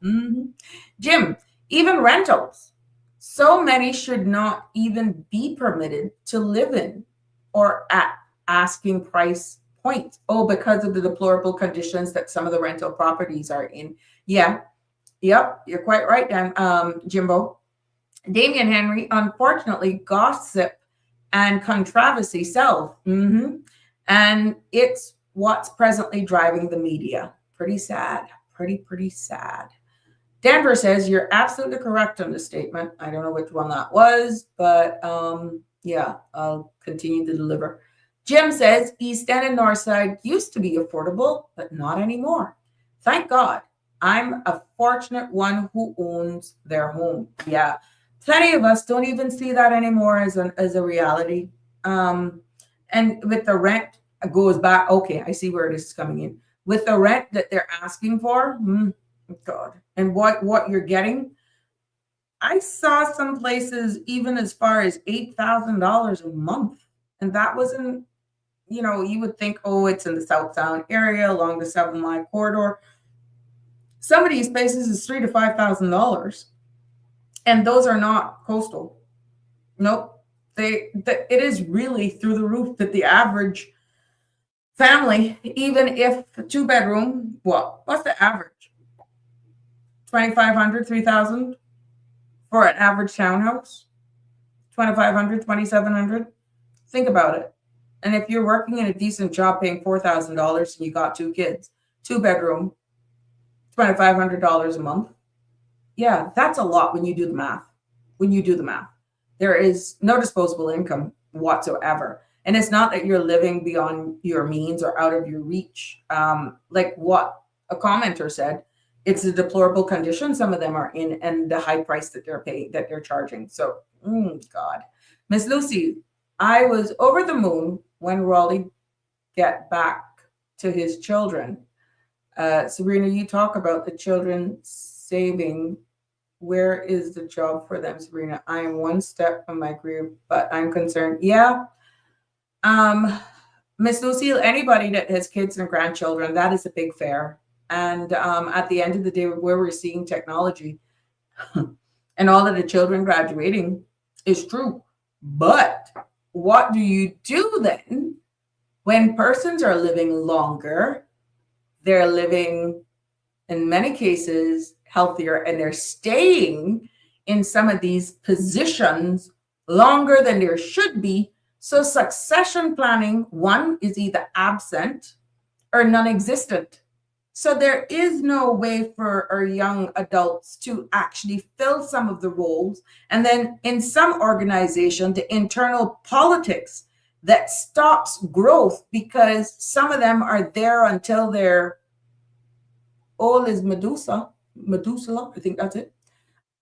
Jim, even rentals. So many should not even be permitted to live in or at asking price point. Oh, because of the deplorable conditions that some of the rental properties are in. Yeah. Yep. You're quite right, Dan, Jimbo. Damian Henry, unfortunately, gossip and controversy sell. And it's what's presently driving the media. Pretty sad. Pretty sad. Denver says you're absolutely correct on the statement. I don't know which one that was, but yeah, I'll continue to deliver. Jim says East End and Northside used to be affordable, but not anymore. Thank God. I'm a fortunate one who owns their home. Yeah. Plenty of us don't even see that anymore as a reality. And with the rent, it goes back. Okay, I see where this is coming in. With the rent that they're asking for, God, and what you're getting. I saw some places even as far as $8,000 a month, and that wasn't. You would think, oh, it's in the South Sound area along the 7 Mile corridor. Some of these places is $3,000 to $5,000. And those are not coastal. Nope. It is really through the roof that the average family, even if a 2-bedroom, what's the average? 2,500, 3,000 for an average townhouse? 2,500, 2,700? Think about it. And if you're working in a decent job paying $4,000 and you got 2 kids, 2-bedroom, $2,500 a month. Yeah, that's a lot when you do the math. There is no disposable income whatsoever. And it's not that you're living beyond your means or out of your reach. Like what a commenter said, it's a deplorable condition some of them are in and the high price that they're paying, that they're charging. So, God. Miss Lucy, I was over the moon when Raleigh get back to his children. Sabrina, you talk about the children saving. Where is the job for them, Sabrina? I am one step from my career, but I'm concerned. Yeah. Miss Lucille, anybody that has kids and grandchildren, that is a big fair. And at the end of the day, where we're seeing technology and all of the children graduating is true. But what do you do then when persons are living longer? They're living, in many cases, healthier, and they're staying in some of these positions longer than there should be. So succession planning, one, is either absent or non-existent. So there is no way for our young adults to actually fill some of the roles. And then in some organization, the internal politics that stops growth because some of them are there until they're old as Medusa, I think that's it.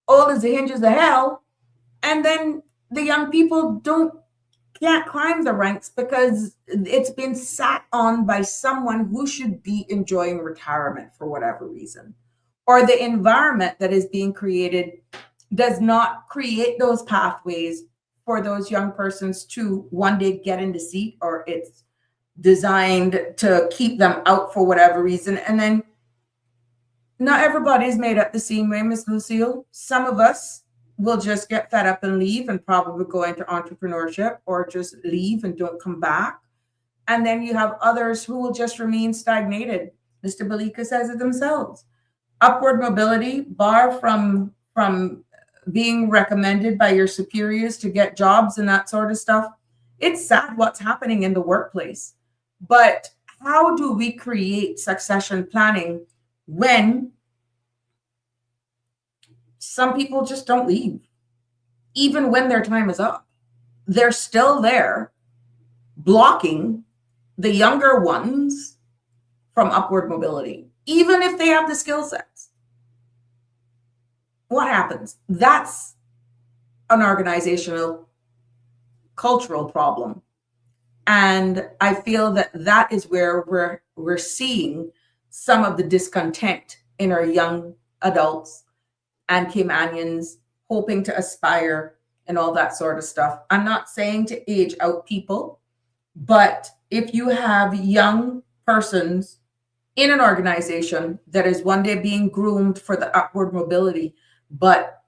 Old as the hinges of hell. And then the young people can't climb the ranks because it's been sat on by someone who should be enjoying retirement for whatever reason. Or the environment that is being created does not create those pathways for those young persons to one day get in the seat, or it's designed to keep them out for whatever reason. And then not everybody's made up the same way, Miss Lucille. Some of us will just get fed up and leave and probably go into entrepreneurship or just leave and don't come back. And then you have others who will just remain stagnated. Mr. Balika says it themselves. Upward mobility, bar from being recommended by your superiors to get jobs and that sort of stuff. It's sad what's happening in the workplace. But how do we create succession planning when some people just don't leave? Even when their time is up, they're still there blocking the younger ones from upward mobility, even if they have the skill sets. What happens? That's an organizational, cultural problem. And I feel that that is where we're seeing some of the discontent in our young adults and Caymanians hoping to aspire and all that sort of stuff. I'm not saying to age out people, but if you have young persons in an organization that is one day being groomed for the upward mobility, but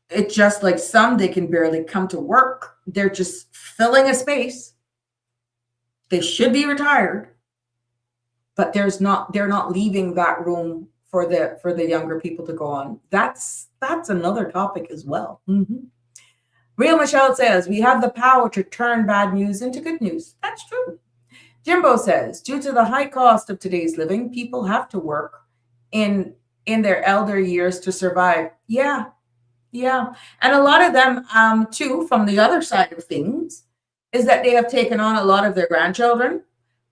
it's just like some, they can barely come to work. They're just filling a space. They should be retired, but they're not leaving that room for the younger people to go on. That's another topic as well. Real Michelle says we have the power to turn bad news into good news. That's true. Jimbo says, due to the high cost of today's living, people have to work in their elder years to survive. Yeah. And a lot of them, too, from the other side of things, is that they have taken on a lot of their grandchildren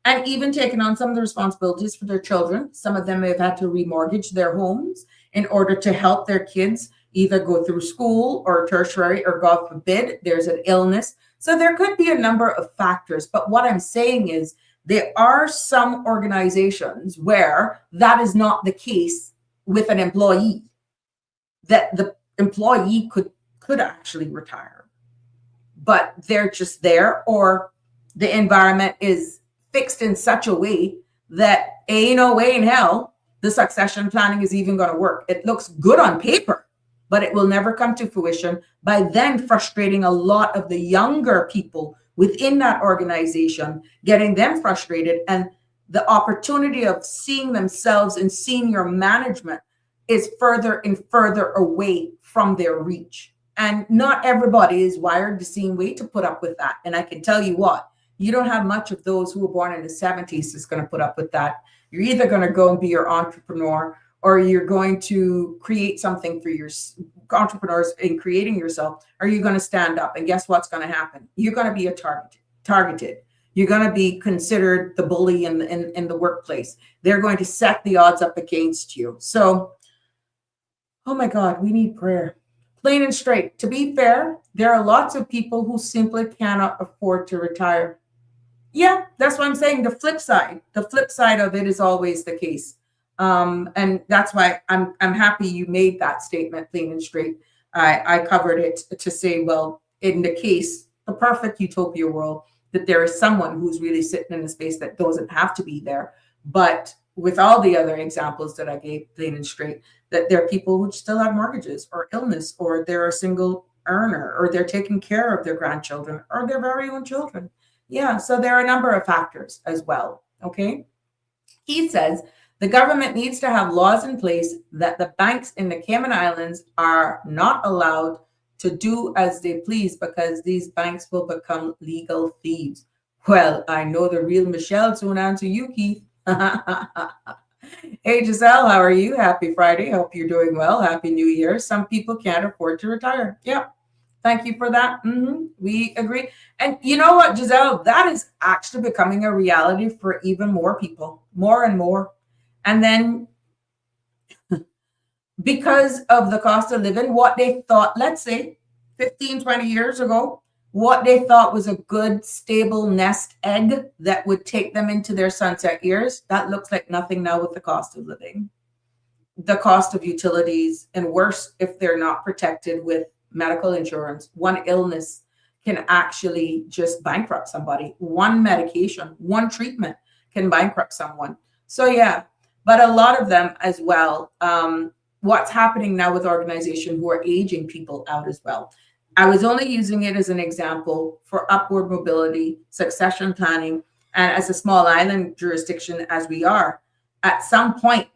and even taken on some of the responsibilities for their children. Some of them may have had to remortgage their homes in order to help their kids either go through school or tertiary, or God forbid, there's an illness. So there could be a number of factors. But what I'm saying is there are some organizations where that is not the case with an employee, that the employee could actually retire, but they're just there, or the environment is fixed in such a way that ain't no way in hell the succession planning is even going to work. It looks good on paper, but it will never come to fruition, by then frustrating a lot of the younger people within that organization, getting them frustrated, and the opportunity of seeing themselves in senior management is further and further away from their reach. And not everybody is wired the same way to put up with that. And I can tell you what, you don't have much of those who were born in the 70s that's going to put up with that. You're either going to go and be your entrepreneur, or you're going to create something for your entrepreneurs in creating yourself, or you're going to stand up. And guess what's going to happen? You're going to be targeted. You're going to be considered the bully in the workplace. They're going to set the odds up against you. So, oh my God, we need prayer. Plain and straight. To be fair, there are lots of people who simply cannot afford to retire. Yeah, that's what I'm saying. The flip side of it is always the case. And that's why I'm happy you made that statement, plain and straight. I covered it to say, well, in the case, the perfect utopia world, that there is someone who's really sitting in a space that doesn't have to be there. But with all the other examples that I gave, plain and straight, that there are people who still have mortgages or illness, or they're a single earner, or they're taking care of their grandchildren or their very own children. Yeah, so there are a number of factors as well, okay? He says the government needs to have laws in place that the banks in the Cayman Islands are not allowed to do as they please, because these banks will become legal thieves. Well, I know the real Michelle soon answer you, Keith. Hey, Giselle, how are you? Happy Friday. Hope you're doing well. Happy New Year. Some people can't afford to retire. Yeah. Thank you for that. We agree. And you know what, Giselle, that is actually becoming a reality for even more people, more and more. And then because of the cost of living, what they thought, let's say 15, 20 years ago, what they thought was a good, stable nest egg that would take them into their sunset years, that looks like nothing now with the cost of living, the cost of utilities, and worse, if they're not protected with medical insurance. One illness can actually just bankrupt somebody. One medication, one treatment can bankrupt someone. So yeah, but a lot of them as well. What's happening now with organizations who are aging people out as well. I was only using it as an example for upward mobility, succession planning, and as a small island jurisdiction as we are, at some point,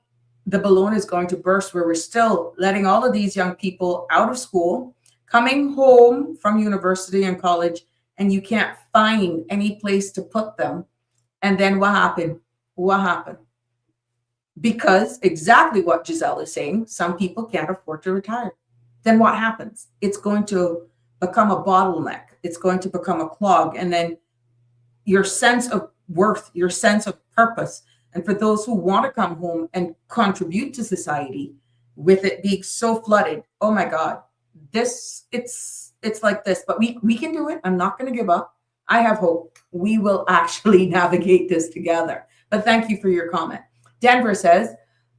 the balloon is going to burst, where we're still letting all of these young people out of school, coming home from university and college, and you can't find any place to put them. And then what happened? What happened? Because exactly what Giselle is saying, some people can't afford to retire. Then what happens? It's going to become a bottleneck. It's going to become a clog. And then your sense of worth, your sense of purpose, and for those who want to come home and contribute to society, with it being so flooded, oh my God, it's like this, but we can do it. I'm not going to give up. I have hope we will actually navigate this together. But thank you for your comment. Denver says,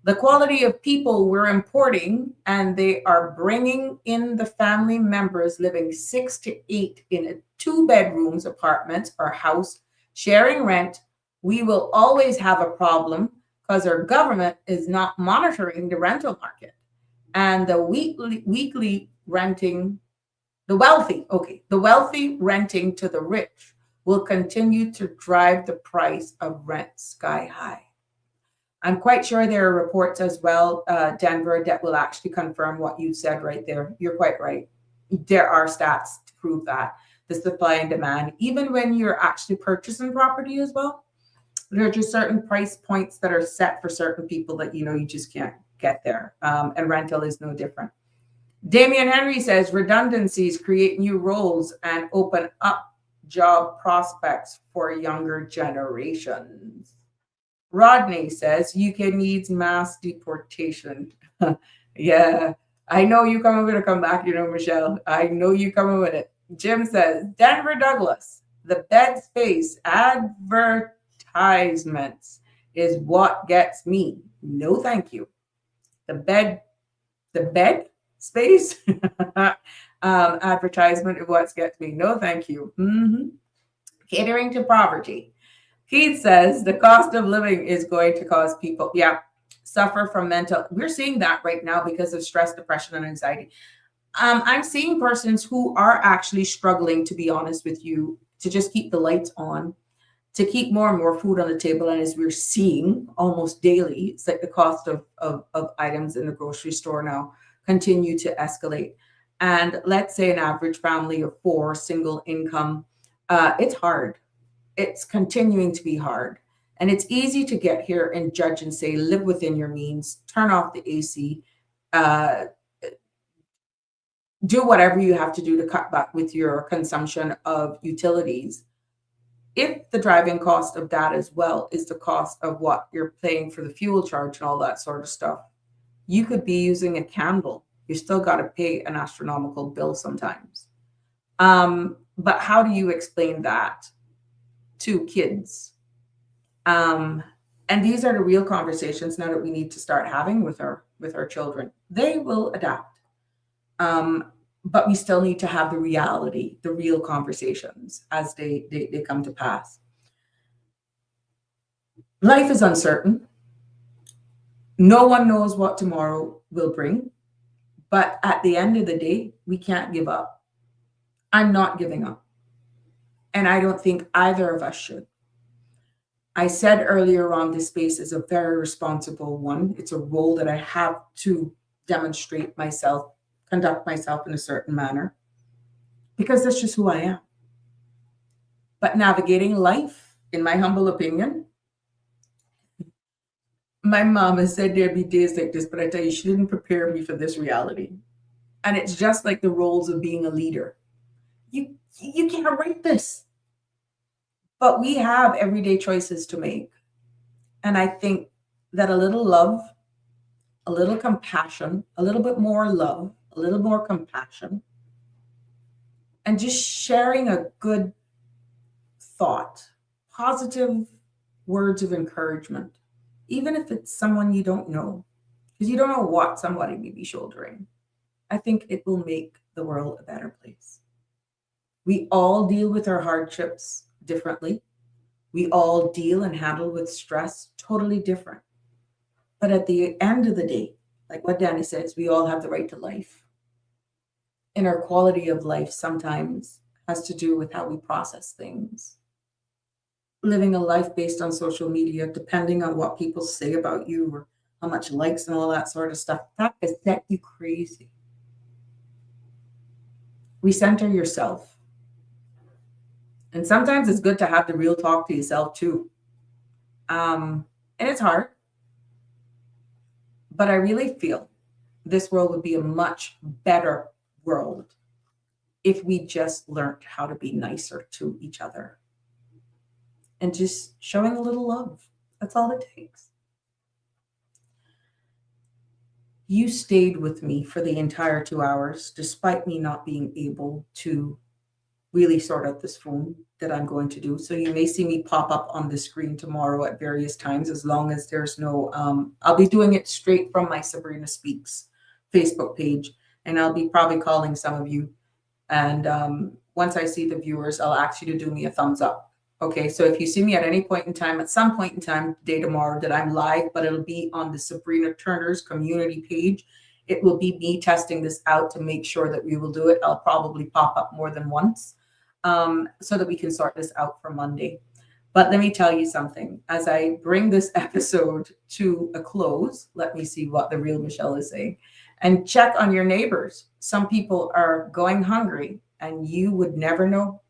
the quality of people we're importing, and they are bringing in the family members living 6 to 8 in a 2 bedrooms apartment or house, sharing rent. We will always have a problem because our government is not monitoring the rental market, and the weekly renting, the wealthy renting to the rich will continue to drive the price of rent sky high. I'm quite sure there are reports as well, Denver, that will actually confirm what you said right there. You're quite right. There are stats to prove that the supply and demand, even when you're actually purchasing property as well, there are just certain price points that are set for certain people that you just can't get there. And rental is no different. Damian Henry says redundancies create new roles and open up job prospects for younger generations. Rodney says UK needs mass deportation. Yeah, I know you coming with a comeback, Michelle. I know you coming with it. Jim says, Denver Douglas, the bed space advertisements is what gets me. No, thank you. The bed space advertisement is what gets me. No, thank you. Catering to poverty. Keith says the cost of living is going to cause people, suffer from mental. We're seeing that right now because of stress, depression, and anxiety. I'm seeing persons who are actually struggling, to be honest with you, to just keep the lights on, to keep more and more food on the table. And as we're seeing almost daily, it's like the cost of items in the grocery store now continue to escalate. And let's say an average family of 4, single income, it's hard. It's continuing to be hard. And it's easy to get here and judge and say, live within your means, turn off the AC, do whatever you have to do to cut back with your consumption of utilities. If the driving cost of that as well is the cost of what you're paying for the fuel charge and all that sort of stuff, you could be using a candle. You still got to pay an astronomical bill sometimes. But how do you explain that to kids? And these are the real conversations now that we need to start having with our children. They will adapt. But we still need to have the reality, the real conversations as they come to pass. Life is uncertain. No one knows what tomorrow will bring. But at the end of the day, we can't give up. I'm not giving up. And I don't think either of us should. I said earlier on, this space is a very responsible one. It's a role that I have to demonstrate myself, conduct myself in a certain manner, because that's just who I am. But navigating life, in my humble opinion, my mom has said there'd be days like this, but I tell you, she didn't prepare me for this reality. And it's just like the roles of being a leader. You can't write this. But we have everyday choices to make. And I think that a little love, a little compassion, a little bit more love, a little more compassion, and just sharing a good thought, positive words of encouragement, even if it's someone you don't know, because you don't know what somebody may be shouldering. I think it will make the world a better place. We all deal with our hardships differently. We all deal and handle with stress totally different. But at the end of the day, like what Danny says, we all have the right to life. And our quality of life sometimes has to do with how we process things. Living a life based on social media, depending on what people say about you or how much likes and all that sort of stuff, that could set you crazy. Recenter yourself. And sometimes it's good to have the real talk to yourself too. And it's hard. But I really feel this world would be a much better world if we just learned how to be nicer to each other. And just showing a little love. That's all it takes. You stayed with me for the entire 2 hours, despite me not being able to really sort out this phone that I'm going to do. So you may see me pop up on the screen tomorrow at various times, as long as there's no, I'll be doing it straight from my Sabrina Speaks Facebook page. And I'll be probably calling some of you. And once I see the viewers, I'll ask you to do me a thumbs up. Okay, so if you see me at any point in time, at some point in time, day tomorrow, that I'm live, but it'll be on the Sabrina Turner's community page. It will be me testing this out to make sure that we will do it. I'll probably pop up more than once so that we can sort this out for Monday. But let me tell you something. As I bring this episode to a close, let me see what the real Michelle is saying. And check on your neighbors. Some people are going hungry and you would never know.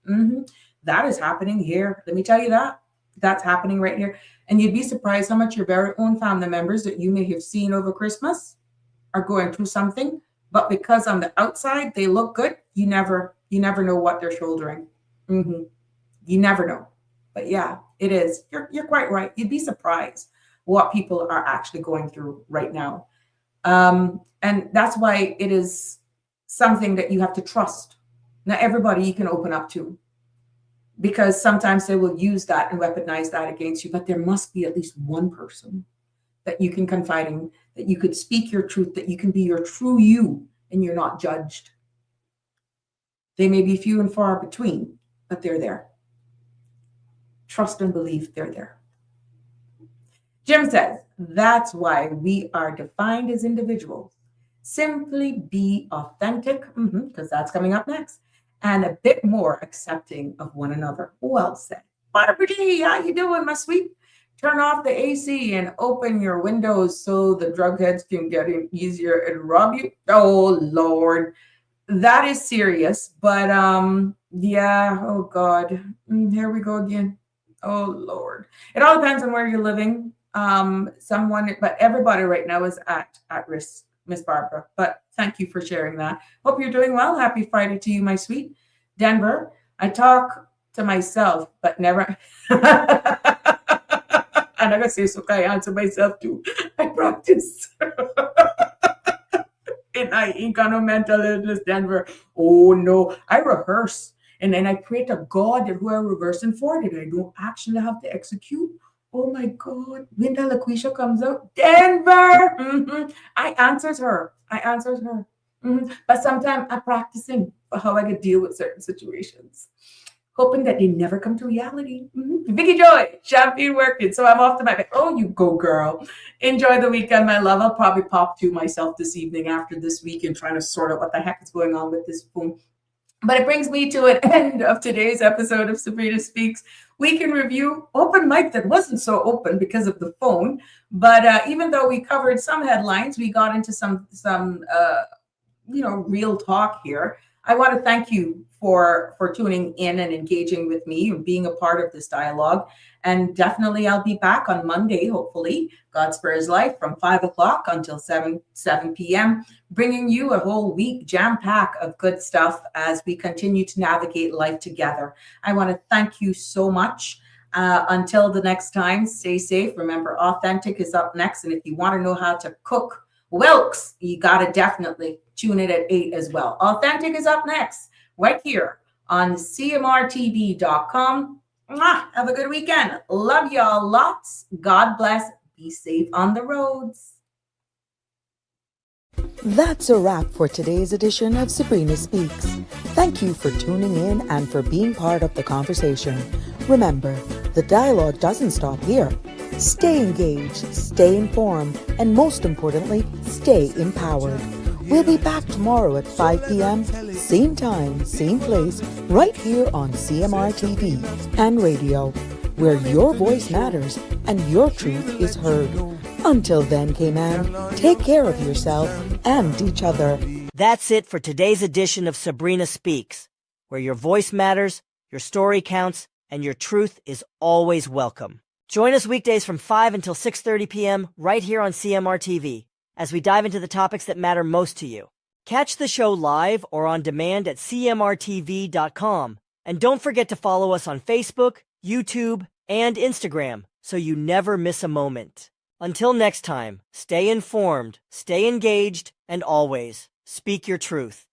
That is happening here. Let me tell you that. That's happening right here. And you'd be surprised how much your very own family members that you may have seen over Christmas are going through something. But because on the outside they look good, you never know what they're shouldering. You never know. But yeah, it is. You're quite right. You'd be surprised what people are actually going through right now. And that's why it is something that you have to trust. Not everybody you can open up to, because sometimes they will use that and weaponize that against you. But there must be at least one person that you can confide in, that you could speak your truth, that you can be your true you and you're not judged. They may be few and far between, but they're there. Trust and believe they're there. Jim says, that's why we are defined as individuals. Simply be authentic, because that's coming up next, and a bit more accepting of one another. Well said. Barbara D, how you doing, my sweet? Turn off the AC and open your windows so the drug heads can get in easier and rob you. Oh, Lord. That is serious, but yeah, oh God. Here we go again. Oh, Lord. It all depends on where you're living. But everybody right now is at risk, Miss Barbara. But thank you for sharing that. Hope you're doing well. Happy Friday to you, my sweet. Denver, I talk to myself, but never. And I gotta say, so I answer myself too. I practice. And I ain't got no mental illness, Denver. Oh no, I rehearse. And then I pray to God that who I'm reversing for, that I don't actually have to execute. Oh my God, when the LaQuisha comes out, Denver, I answers her. But sometimes I'm practicing for how I could deal with certain situations, hoping that they never come to reality. Vicky Joy, champagne working. So I'm off to my bed. Oh, you go, girl. Enjoy the weekend, my love. I'll probably pop to myself this evening after this week and trying to sort out what the heck is going on with this phone. But it brings me to an end of today's episode of Sabrina Speaks. We can review open mic that wasn't so open because of the phone. But even though we covered some headlines, we got into some real talk here. I want to thank you for tuning in and engaging with me and being a part of this dialogue. And definitely I'll be back on Monday, hopefully, God spare his life, from 5 o'clock until 7 p.m., bringing you a whole week jam-pack of good stuff as we continue to navigate life together. I want to thank you so much. Until the next time, stay safe. Remember, Authentic is up next. And if you want to know how to cook Wilkes, you got to definitely tune in at 8 as well. Authentic is up next, right here on cmrtv.com. Have a good weekend. Love y'all lots. God bless. Be safe on the roads. That's a wrap for today's edition of Sabrina Speaks. Thank you for tuning in and for being part of the conversation. Remember, the dialogue doesn't stop here. Stay engaged, stay informed, and most importantly, stay empowered. We'll be back tomorrow at 5 p.m., same time, same place, right here on CMR TV and radio, where your voice matters and your truth is heard. Until then, K-Man, take care of yourself and each other. That's it for today's edition of Sabrina Speaks, where your voice matters, your story counts, and your truth is always welcome. Join us weekdays from 5 until 6:30 p.m. right here on CMR TV as we dive into the topics that matter most to you. Catch the show live or on demand at cmrtv.com. And don't forget to follow us on Facebook, YouTube, and Instagram so you never miss a moment. Until next time, stay informed, stay engaged, and always speak your truth.